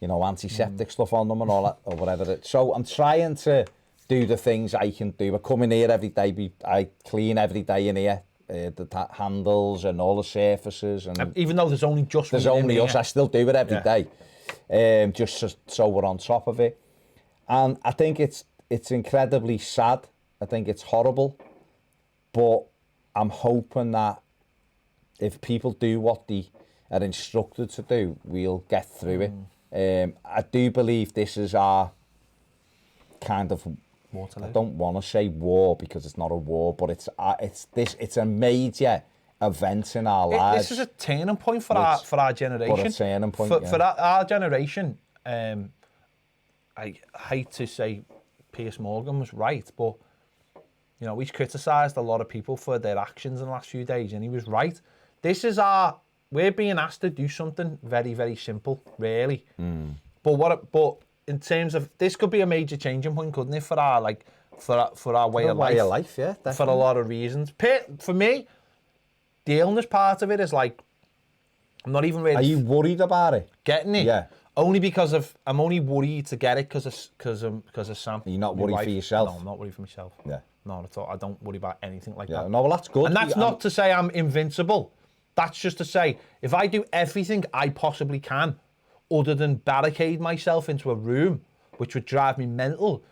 antiseptic stuff on them and all that, or whatever. So I'm trying to do the things I can do. I come in here every day, I clean every day in here. The handles and all the surfaces, and even though there's only us, I still do it every day, just so we're on top of it. And I think it's incredibly sad. I think it's horrible, but I'm hoping that if people do what they are instructed to do, we'll get through it. I do believe this is our kind of. I don't want to say war because it's not a war, but it's a major event in our lives. This is a turning point for our generation. But a turning point, for our generation. I hate to say Piers Morgan was right, but he's criticised a lot of people for their actions in the last few days, and he was right. We're being asked to do something very, very simple, really. But in terms of, this could be a major changing point, couldn't it, for our way of life? Yeah, definitely. For a lot of reasons. For me, the illness part of it is like, I'm not even really. Are you worried about it? Getting it? Yeah. Only because I'm only worried to get it because of Sam. Are you not worried for yourself? No, I'm not worried for myself. Yeah. Not at all. I don't worry about anything like that. No, well, that's good. And that's not to say I'm invincible. That's just to say, if I do everything I possibly can, other than barricade myself into a room, which would drive me mental,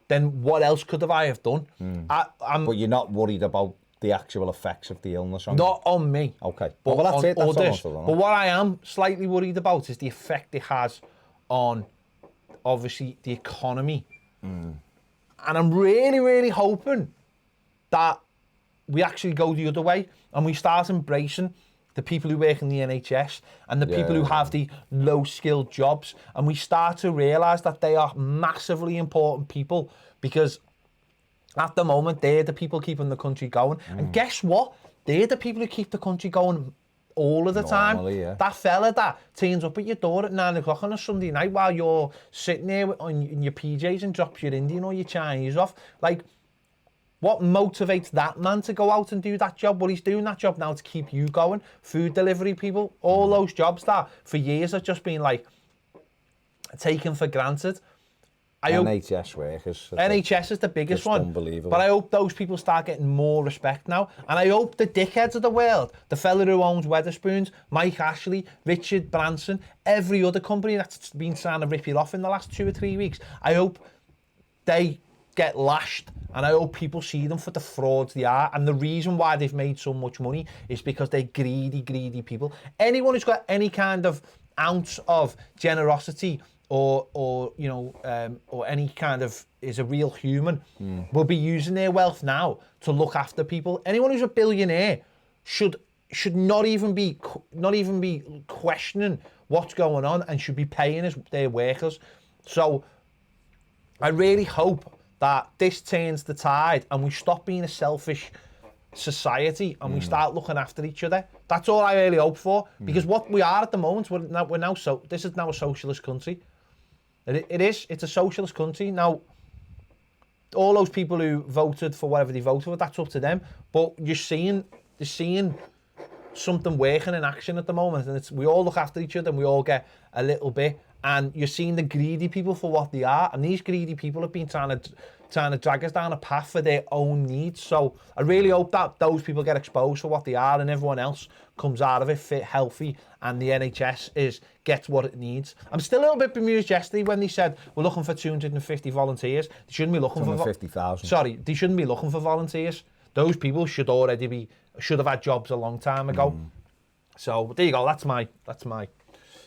then what else could I have done? But you're not worried about the actual effects of the illness on Not on me. Okay. But well, that's it. That's others. But what I am slightly worried about is the effect it has on, obviously, the economy. And I'm really, really hoping that we actually go the other way and we start embracing the people who work in the NHS and the people who have the low-skilled jobs, and we start to realise that they are massively important people, because at the moment they're the people keeping the country going. And guess what? They're the people who keep the country going all of the time. Yeah. That fella that turns up at your door at 9 o'clock on a Sunday night while you're sitting there in your PJs and drops your Indian or your Chinese off, like, what motivates that man to go out and do that job? Well, he's doing that job now to keep you going. Food delivery people, all those jobs that for years have just been like taken for granted. NHS workers. NHS is the biggest one. Unbelievable. But I hope those people start getting more respect now. And I hope the dickheads of the world, the fella who owns Wetherspoons, Mike Ashley, Richard Branson, every other company that's been trying to rip you off in the last 2 or 3 weeks, I hope they get lashed, and I hope people see them for the frauds they are. And the reason why they've made so much money is because they're greedy people. Anyone who's got any kind of ounce of generosity or any kind of is a real human will be using their wealth now to look after people. Anyone who's a billionaire should not even be questioning what's going on and should be paying their workers. So I really hope that this turns the tide and we stop being a selfish society and we start looking after each other. That's all I really hope for, because what we are at the moment, this is now a socialist country. It's a socialist country. Now, all those people who voted for whatever they voted for, that's up to them. But you're seeing something working in action at the moment, and we all look after each other and we all get a little bit. And you're seeing the greedy people for what they are, and these greedy people have been trying to drag us down a path for their own needs. So I really hope that those people get exposed for what they are, and everyone else comes out of it fit, healthy, and the NHS gets what it needs. I'm still a little bit bemused yesterday when they said we're looking for 250 volunteers. They shouldn't be looking for 50,000. Sorry, they shouldn't be looking for volunteers. Those people should have had jobs a long time ago. So there you go. That's my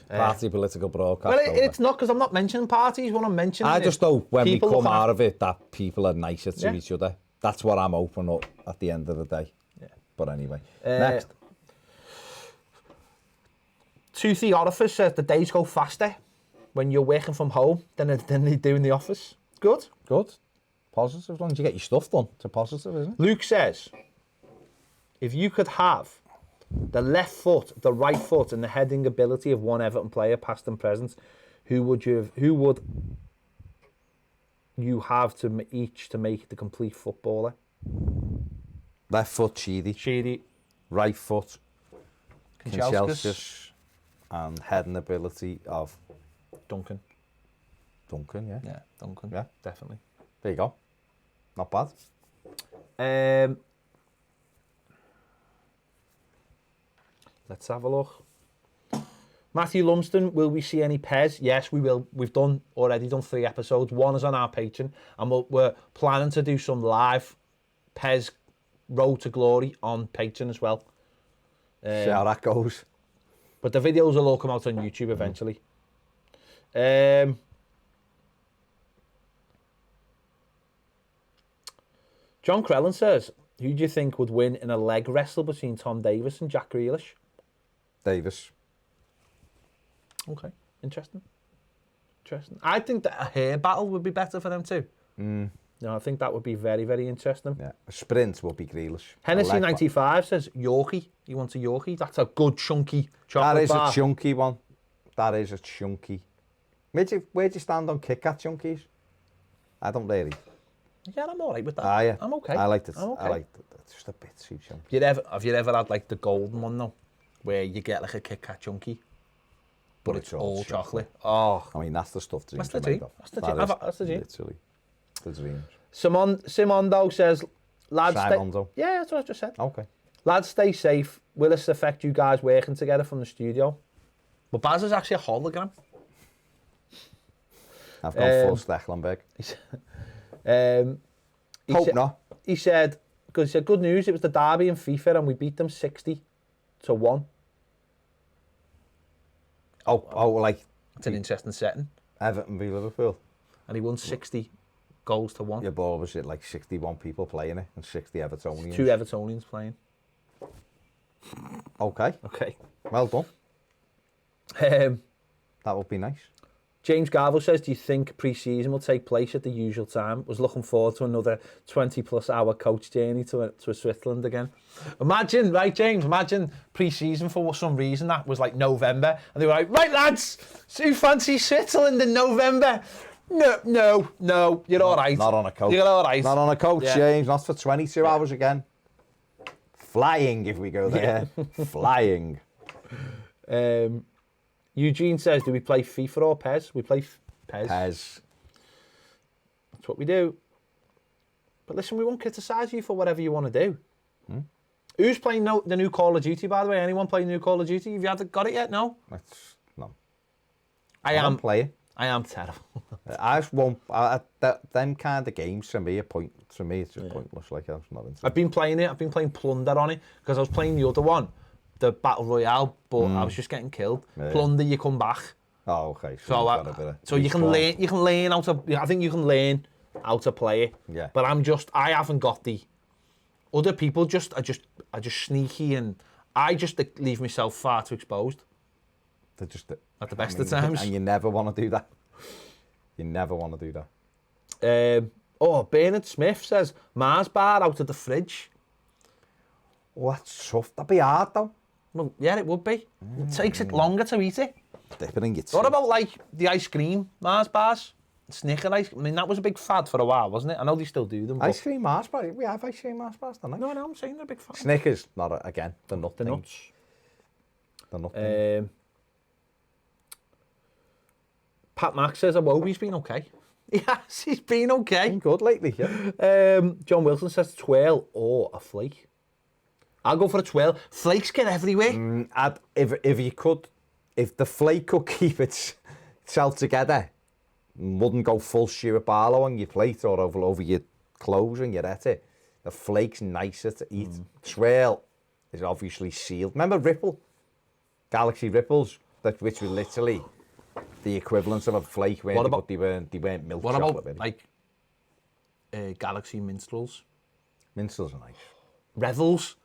Party political broadcast. Well, it's not, because I'm not mentioning parties. What I'm mentioning I just hope when we come out of it that people are nicer to Yeah. each other. That's what I'm hoping up at the end of the day. Yeah. But anyway, next. Toothy Orifice says the days go faster when you're working from home than they do in the office. Good. Good. Positive. As long as you get your stuff done. It's a positive, isn't it? Luke says, if you could have the left foot, the right foot, and the heading ability of one Everton player, past and present, who would you have to each to make the complete footballer? Left foot, Sheedy. Right foot, Kanchelskis. And heading ability of Duncan. Duncan, yeah. Yeah, Duncan. Yeah. Definitely. There you go. Not bad. Let's have a look. Matthew Lumsden, will we see any Pez? Yes, we will. We've already done 3 episodes. 1 is on our Patreon, and we're planning to do some live Pez Road to Glory on Patreon as well. See how that goes. But the videos will all come out on YouTube eventually. John Crellin says, who do you think would win in a leg wrestle between Tom Davis and Jack Grealish? Davis. Okay, interesting. I think that a hair battle would be better for them too. No, I think that would be very, very interesting. Yeah, a sprint will be Grealish. Hennessy 95 says Yorkie. He wants a Yorkie. That's a good chunky chocolate bar. That is a chunky one. That is a chunky. Where'd you stand on Kit Kat chunkies? I don't really. Yeah, I'm all right with that. Yeah. I'm okay. I liked it. Okay. I liked it. It's just a bit too chunky. Have you ever had like the golden one though, where you get like a Kit Kat chunky, but it's all chocolate? Oh, I mean, that's the stuff dreams that's the dream. That's the dream. That's the dream. Literally, the dreams. Simondo says, lads, Simondo. Yeah, that's what I just said. Okay. Lads, stay safe. Will this affect you guys working together from the studio? Well, Baz is actually a hologram. I've gone full Stecklenberg. Hope not. He said, because he said, good news, it was the derby in FIFA and we beat them 60-1. Oh, like... It's an interesting setting. Everton v Liverpool. And he won 60 goals to 1. Yeah, but obviously like 61 people playing it and 60 Evertonians. 2 Evertonians playing. Okay. Well done. That would be nice. James Garville says, do you think pre-season will take place at the usual time? Was looking forward to another 20-plus hour coach journey to Switzerland again. Imagine, right, James, imagine pre-season for some reason that was like November, and they were like, right, lads, so you fancy Switzerland in November? No, you're all right. Not on a coach. You're all right. Not on a coach, yeah. James, not for 22 hours again. Flying, if we go there. Flying. Eugene says, do we play FIFA or PES? We play PES. PES. That's what we do. But listen, we won't criticise you for whatever you want to do. Who's playing the new Call of Duty, by the way? Anyone playing the new Call of Duty? Have you got it yet? No? No. I am playing. I am terrible. I just won't. Them kind of games to me to me it's just pointless. Like I'm not into. I've been playing it. I've been playing Plunder on it because I was playing the other one, the Battle Royale, but I was just getting killed. Yeah. Plunder, you come back. Oh, okay. So you can learn. You can learn how to. I think you can learn how to play it. Yeah. But I haven't got the. Other people are just sneaky, and I just leave myself far too exposed. They're just at the best of times. And you never want to do that. You never want to do that. Bernard Smith says, Mars bar out of the fridge. Oh, that's tough. That'd be hard, though. Well, yeah, it would be. It takes it longer to eat it. Dip it in your teeth. What about, like, the ice cream Mars bars? Snicker ice. I mean, that was a big fad for a while, wasn't it? I know they still do them. Ice cream Mars bars. We have ice cream Mars bars, don't we? No, I'm saying they're a big fad. Snickers, again, the nut thing. Nuts. The nut thing. Pat Mack says Iwobi's been okay. Yes, he's been okay. Been good lately, yeah. John Wilson says twirl or a flake. I'll go for a twirl. Flakes get everywhere. If you could, if the flake could keep itself together, wouldn't go full Stuart Barlow on your plate or over your clothes and you eat it. The flake's nicer to eat. Twirl is obviously sealed. Remember Ripple? Galaxy Ripples, which were literally the equivalent of a flake, but they weren't milk chocolate. What about, like, Galaxy Minstrels? Minstrels are nice. Revels?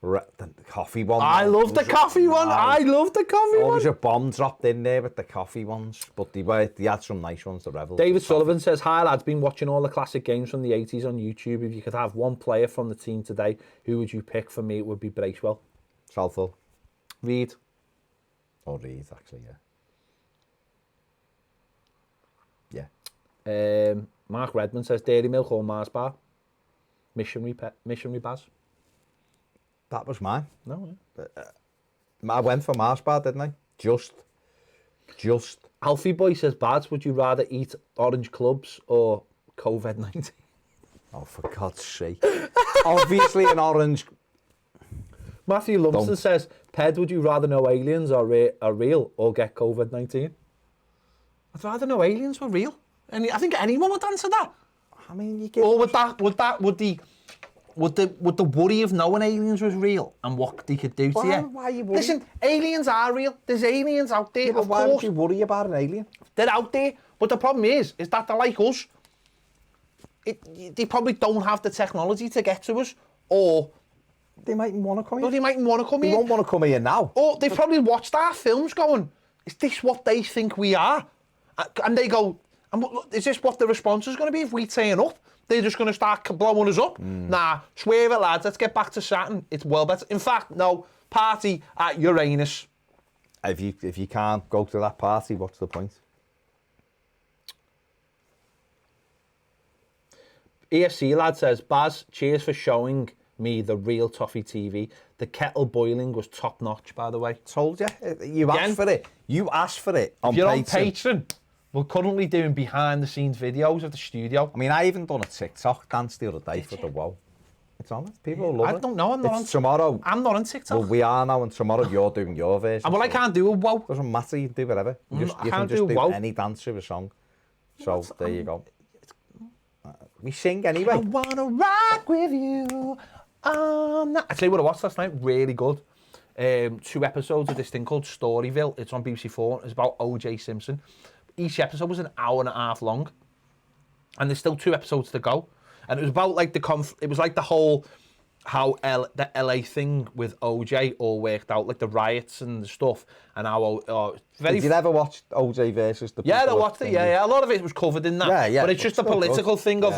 The coffee one. I love the coffee one. I love the coffee one. Always a bomb dropped in there with the coffee ones, but they had some nice ones, the Revels. David Sullivan says, hi lads, been watching all the classic games from the 80s on YouTube. If you could have one player from the team today, who would you pick? For me, it would be Bracewell. Southall. Reed. Or Reed, actually, yeah. Mark Redmond says, Dairy Milk or Mars Bar. Missionary Baz. That was mine. No, I went for Mars bar, didn't I? Just. Alfie Boy says, Bads, would you rather eat orange clubs or COVID-19? Oh, for God's sake. Obviously an orange. Matthew Lumsden says, Ped, would you rather know aliens are real or get COVID-19? I'd rather know aliens were real. I think anyone would answer that. I mean, you get... Or would the worry of knowing aliens was real and what they could do to you? Why are you worried? Listen, aliens are real. There's aliens out there, but of why course. would you worry about an alien? They're out there. But the problem is that they're like us. They probably don't have the technology to get to us, or... They mightn't want to come here. No, they mightn't want to come here. They won't want to come here now. Or they've probably watched our films going, is this what they think we are? And they go, is this what the response is going to be if we turn up? They're just going to start blowing us up? Nah, swear it, lads. Let's get back to Saturn. It's well better. In fact, no, party at Uranus. If you can't go to that party, what's the point? EFC lad says, Baz, cheers for showing me the real Toffee TV. The kettle boiling was top notch, by the way. Told you. You asked for it. You asked for it on Patreon. If you're on Patreon, we're currently doing behind the scenes videos of the studio. I mean, I even done a TikTok dance the other day for the WoW. It's on it. People love it. I don't know. I'm not on tomorrow. I'm not on TikTok. Well, we are now, and tomorrow you're doing your version. Well, I can't do a WoW. Doesn't matter. You can do whatever. You can just do any dance with a song. So there you go. We sing anyway. I wanna rock with you. I tell you what I watched last night. Really good. 2 episodes of this thing called Storyville. It's on BBC 4. It's about O.J. Simpson. Each episode was an hour and a half long, and there's still 2 episodes to go. And it was about like it was like the whole how the LA thing with O.J. all worked out, like the riots and the stuff, and how very. Did you ever watch O.J. versus the? Yeah, I watched it. Yeah. A lot of it was covered in that. Yeah. But it's just a political thing of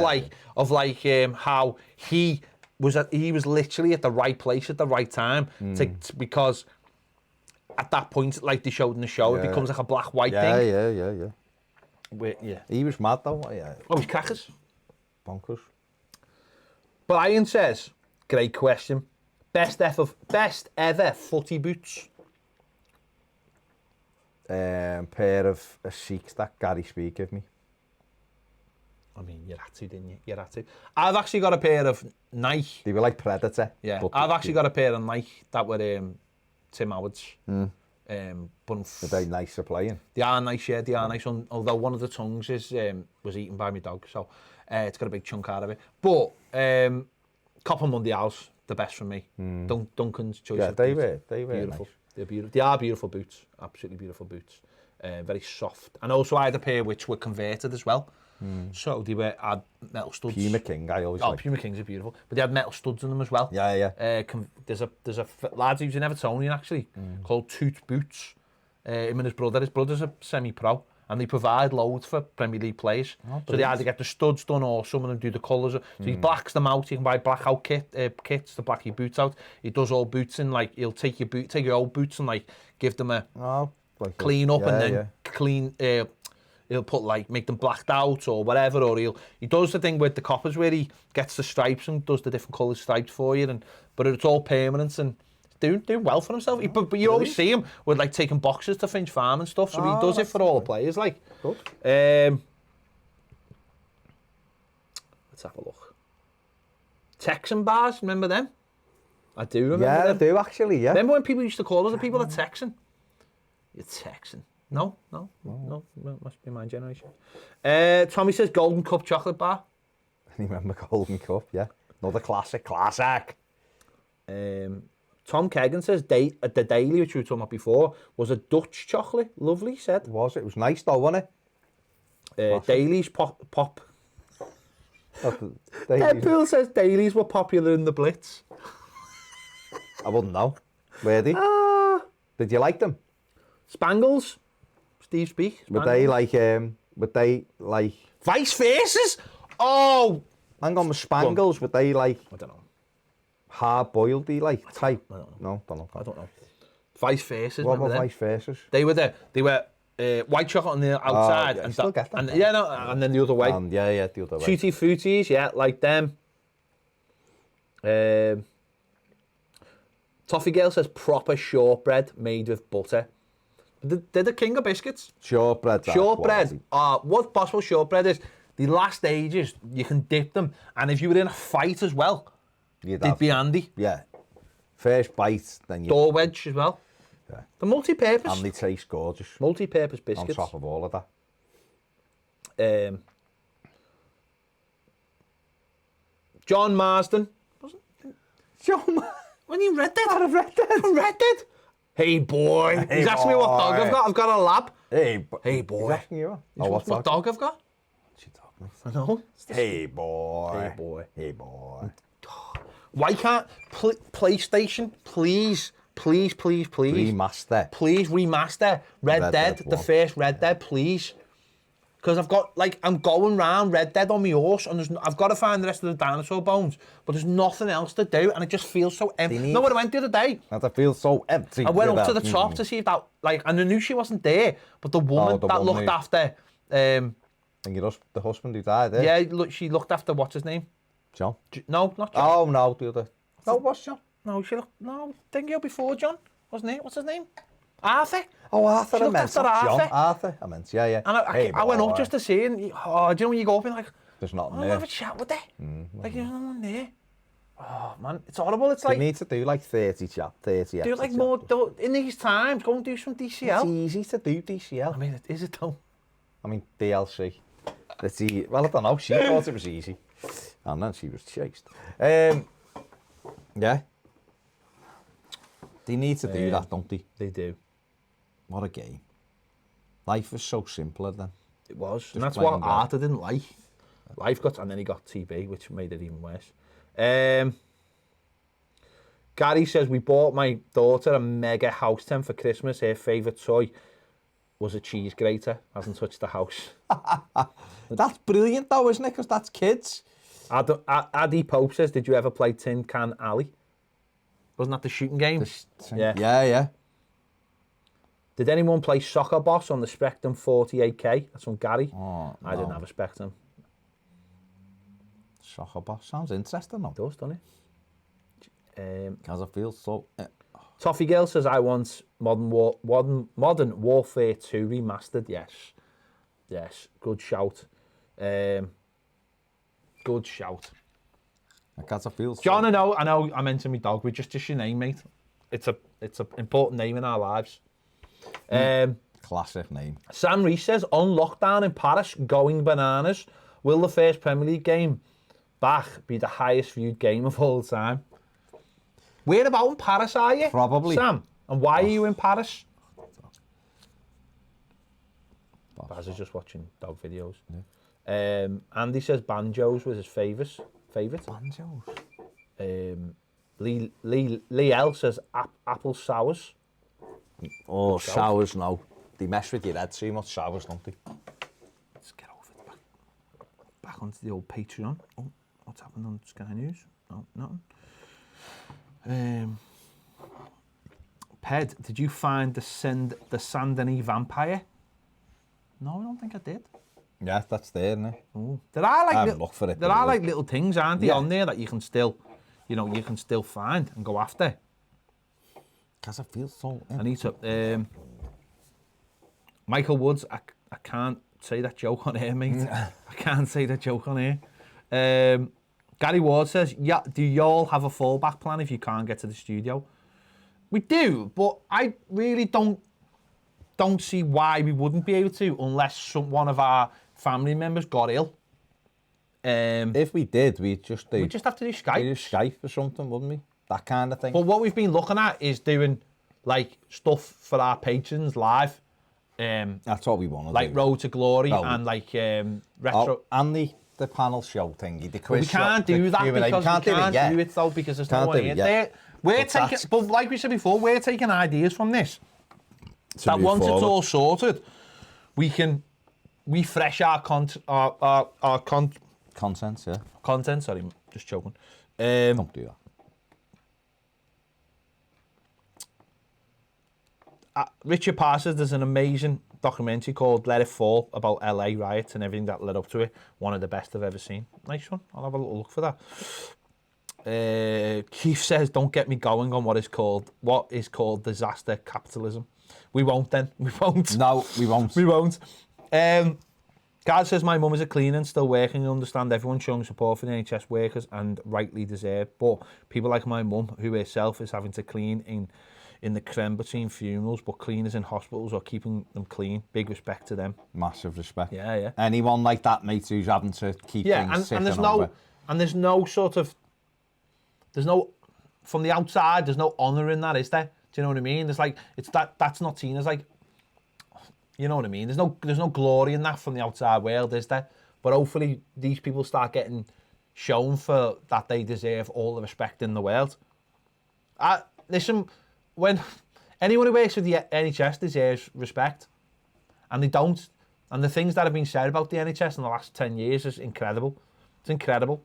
how he was literally at the right place at the right time because at that point, like they showed in the show, it becomes like a black-white thing. Yeah. He was mad though. Yeah. Oh, he's crackers. Bonkers. Brian says, great question. Best ever footy boots. Pair of Sikhs that Gary Speed gave me. I mean, you had to, didn't you? You had to. I've actually got a pair of Nike. They were like Predator. Yeah, I've actually got a pair of Nike that were Tim Howard's. But they're very nice for playing. They are nice, yeah, they are nice. Although one of the tongues was eaten by my dog, so it's got a big chunk out of it. But Copa Mundials, the best for me. Duncan's choice. Yeah, they were beautiful. Nice. They're beautiful. They are beautiful boots. Absolutely beautiful boots. Very soft. And also I had a pair which were converted as well. So they had metal studs. Puma King, I always like. Puma Kings are beautiful, but they had metal studs in them as well. Yeah. There's a lad who's an Evertonian actually called Toot Boots. him and his brother. His brother's a semi-pro, and they provide loads for Premier League players. So they either get the studs done, or some of them do the colours. So he blacks them out. You can buy blackout kits to black your boots out. He does all boots in, like, he'll take your old boots and, like, give them a clean up, and then clean. He'll put, like, make them blacked out or whatever, or he does the thing with the coppers where he gets the stripes and does the different coloured stripes for you, but it's all permanent and doing well for himself. But you always see him with, like, taking boxes to Finch Farm and stuff, so he does it for all the players, like. Good. Let's have a look. Texan bars, remember them? I do remember them. Yeah, I do actually, yeah. Remember when people used to call other people a Texan? You're Texan. No, must be my generation. Tommy says Golden Cup chocolate bar. I remember Golden Cup, yeah. Another classic. Tom Kegan says the Daily, which we were talking about before, was a Dutch chocolate. Lovely, said. It was nice though, wasn't it? Dailies pop. Deadpool says Dailies were popular in the Blitz. I wouldn't know. Were they? Did you like them? Spangles. Steve Speak. Were they like Vice Verses? Oh! Hang on, with Spangles, were they like... I don't know. Hard-boiled, type? I don't know. No, don't know. I don't know. Vice Verses, what were them? Vice Verses? They were white chocolate on the outside. Yeah, and still get them. And then the other way. Yeah, the other way. Tutti Fruities, yeah, like them. Toffee Girl says proper shortbread made with butter. They're the king of biscuits. Shortbread. What's possible shortbread is, the last ages, you can dip them, and if you were in a fight as well, they'd be handy. Yeah. First bite, then you... Door wedge as well. Yeah. The multi-purpose. And they taste gorgeous. Multi-purpose biscuits. On top of all of that. John Marsden. When you read that? I've read that. Hey boy. He's asking me what dog I've got. I've got a lab. Hey boy. He's asking you what dog I've got. I know. Hey boy. Hey boy. Why can't PlayStation please remaster? Please remaster Red Dead, the first Red Dead, please. Because I'm going round Red Dead on my horse, and I've got to find the rest of the dinosaur bones, but there's nothing else to do, and it just feels so empty. No, when I went the other day, that feels so empty. I went up to the top to see if that, and I knew she wasn't there, but the woman looked after, and the husband who died, eh? Yeah, she looked after, what's his name? John? No, not John. Oh, no, the other. No, what's John? No, didn't go before John, wasn't it? What's his name? Arthur. Oh, Arthur, I meant. Arthur, I meant, yeah. And I went up just to see, and do you know when you go up and there's nothing there. I'll have a chat with her. There's no one there. Oh, man, it's horrible. It's like... You need to do like 30 episodes. Do like more, in these times, go and do some DCL. It's easy to do DCL. I mean, is it though? I mean, DLC. It's easy. Well, I don't know, she thought it was easy. And then she was chased. Yeah. They need to do that, don't they? They do. What a game. Life was so simpler then. It was. Just and that's what Arthur didn't like. Life got, and then he got TV, which made it even worse. Gary says, we bought my daughter a mega house tent for Christmas. Her favourite toy was a cheese grater. Hasn't touched the house. That's brilliant though, isn't it? Because that's kids. Addy Pope says, did you ever play Tin Can Alley? Wasn't that the shooting game? Yeah. Did anyone play Soccer Boss on the Spectrum 48K? That's from Gary. Oh, I didn't have a Spectrum. Soccer Boss sounds interesting though. It does, doesn't it? Because I feel so... Toffee Girl says, I want Modern Warfare 2 remastered. Yes, good shout. Good shout. Because I feel so... John, I know I mentioned my dog, but just your name, mate. It's a important name in our lives. Classic name. Sam Rees says, on lockdown in Paris, going bananas. Will the first Premier League game back be the highest viewed game of all time? Where about in Paris are you? Probably. Sam, and why are you in Paris? Baz is just watching dog videos. Yeah. Andy says banjos was his favourite. Banjos? Lee L says apple sours. Oh, showers, no. They mess with your head too much, showers, don't they? Let's get over it. Back onto the old Patreon. Oh, what's happened on Sky News? No, nothing. Ped, did you find the Sandini vampire? No, I don't think I did. Yeah, that's there, isn't it? Oh. There are like look for it. There are like little things, aren't they, on there that you can still, you can still find and go after. Because I feel so. I need to. Michael Woods, I can't say that joke on air, mate. I can't say that joke on air. Gary Ward says, "Yeah, do y'all have a fallback plan if you can't get to the studio?" We do, but I really don't see why we wouldn't be able to unless one of our family members got ill. If we did, we'd just have to do Skype. Do Skype or something, wouldn't we? That kind of thing. But what we've been looking at is doing like stuff for our patrons live. That's what we want to do. Like Road to Glory and like retro. And the panel show thingy, the quiz we can't show, do that because we can't do it though because there's no one here. But like we said before, we're taking ideas from this. That once it's all sorted, we can refresh our content. Yeah. Content. Sorry, just joking. Don't do that. Richard Parr says there's an amazing documentary called Let It Fall about LA riots and everything that led up to it. One of the best I've ever seen. Nice one. I'll have a little look for that. Keith says, don't get me going on what is called disaster capitalism. We won't then. We won't. No, we won't. We won't. Guard says, my mum is a cleaner and still working. I understand everyone showing support for the NHS workers and rightly deserved. But people like my mum, who herself is having to clean in the creme between funerals, but cleaners in hospitals are keeping them clean. Big respect to them. Massive respect. Yeah, yeah. Anyone like that, mate, who's having to keep things and there's no sort of, from the outside, there's no honour in that, is there? Do you know what I mean? There's like, that's not seen as like, you know what I mean? There's no glory in that from the outside world, is there? But hopefully these people start getting shown for that they deserve all the respect in the world. Listen, when anyone who works with the NHS deserves respect, and they don't, and the things that have been said about the NHS in the last 10 years is incredible. It's incredible.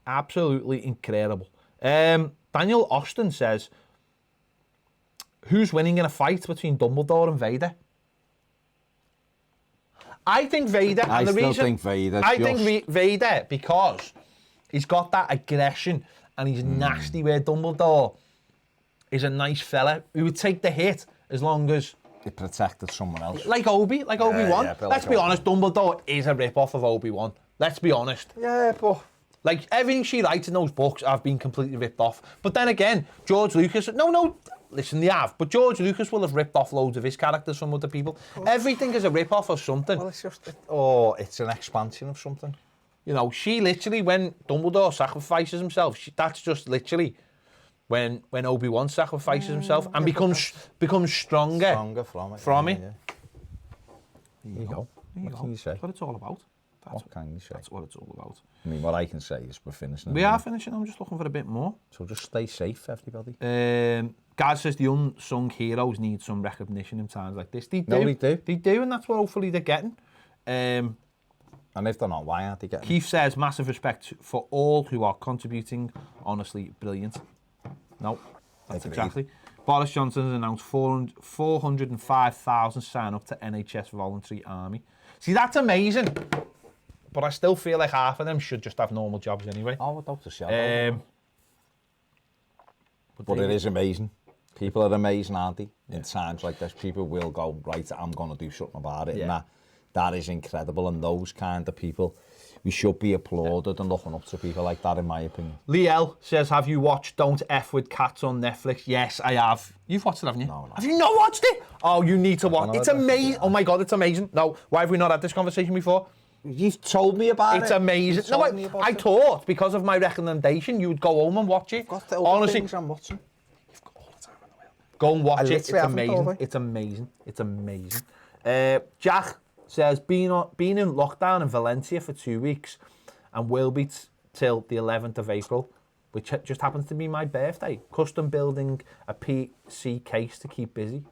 Absolutely incredible. Daniel Austin says, who's winning in a fight between Dumbledore and Vader? I think Vader. I think Vader. I think Vader because he's got that aggression and he's nasty, where Dumbledore is a nice fella who would take the hit as long as he protected someone else. Like Obi-Wan. Yeah, let's be honest, Dumbledore is a rip-off of Obi-Wan. Let's be honest. Yeah, but like everything she writes in those books have been completely ripped off. But then again, George Lucas, listen, they have. But George Lucas will have ripped off loads of his characters from other people. Everything is a rip-off of something. Well, it's just, it's an expansion of something. You know, she literally, when Dumbledore sacrifices himself, that's just literally when Obi-Wan sacrifices himself and becomes stronger. Stronger from it. Yeah. There you go. What can you say? That's what it's all about. What can you say? That's what it's all about. I mean, what I can say is we're finishing. We are finishing. I'm just looking for a bit more. So just stay safe, everybody. Gad says the unsung heroes need some recognition in times like this. They do. No, they do. They do, and that's what hopefully they're getting. And if they're not, why aren't they getting? Keith says massive respect for all who are contributing. Honestly, brilliant. No, that's exactly. Boris Johnson has announced 405,000 sign up to NHS voluntary army. See, that's amazing. But I still feel like half of them should just have normal jobs anyway. Oh, without a shadow. But it is amazing. People are amazing, aren't they? Yeah. In times like this, people will go, right, I'm going to do something about it. Yeah. And that is incredible. And those kind of people, we should be applauded and looking up to people like that, in my opinion. Liel says, have you watched Don't F With Cats on Netflix? Yes, I have. You've watched it, haven't you? No. Have you not watched it? Oh, you need to watch it. It's amazing. Oh my God, it's amazing. No, why have we not had this conversation before? You've told me about it. It's amazing. No, I thought because of my recommendation, you would go home and watch it. I've got all the things I'm watching. You've got all the time in the world. Go and watch it. It's amazing. It's amazing. It's amazing. Jack says, been in lockdown in Valencia for 2 weeks and will be till the 11th of April. which just happens to be my birthday. Custom building a PC case to keep busy.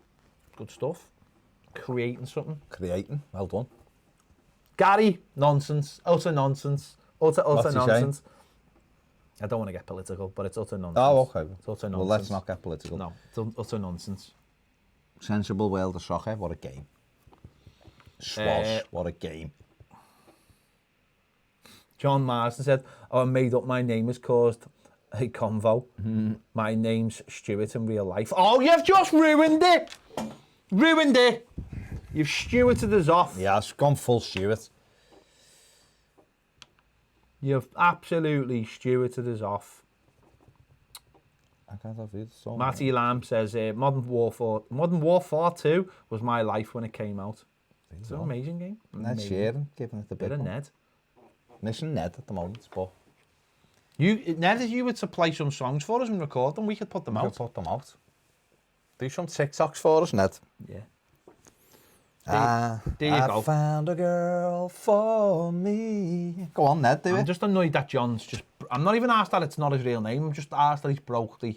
Good stuff. Creating something. Creating, well done. Gary, nonsense. Utter nonsense. Utter What's he nonsense. I don't want to get political, but it's utter nonsense. Oh, okay. It's utter nonsense. Well, let's not get political. No, it's utter nonsense. Sensible world of soccer, what a game. Swash, what a game. John Marsden said, I made up my name has caused a convo. My name's Stuart in real life. Oh, you've just ruined it. Ruined it. You've Stuarted us off. Yeah, it's gone full Stuart. You've absolutely Stuarted us off. I can't have it. So Matty Lamb says, Modern Warfare 2 was my life when it came out. It's an amazing game. Ned Sheeran giving it the bit of Ned. Missing Ned at the moment, but... Ned, if you were to play some songs for us and record them, we could put them out. We could put them out. Do some TikToks for us, Ned. Yeah. There you go. I found a girl for me. Go on, Ned, do it. I'm just annoyed that John's just... I'm not even asked that it's not his real name. I'm just asked that he's broke the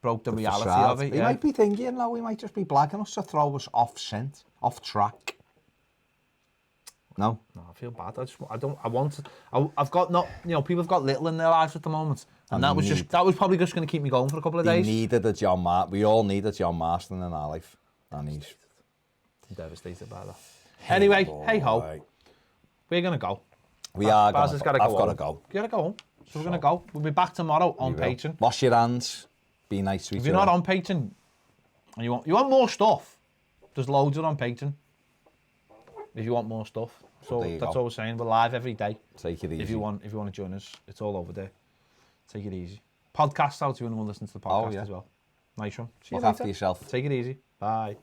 reality of it. He might be thinking, no, he might just be blagging us to throw us off scent, off track. No? No, I feel bad. I've got not, people have got little in their lives at the moment. And that was probably just going to keep me going for a couple of days. We all need a John Marston in our life. And he's... I'm devastated by that. Anyway, hey ho. We're going to go. I've got to go. You got to go home. So we're going to go. We'll be back tomorrow on Patreon. Wash your hands. Be nice to each other. If you're not on Patreon and you want more stuff, there's loads on Patreon. If you want more stuff. So that's all we're saying. We're live every day. Take it easy. If you want to join us, it's all over there. Take it easy. Podcasts out if you want to listen to the podcast as well. Nice one. Look after yourself. Take it easy. Bye.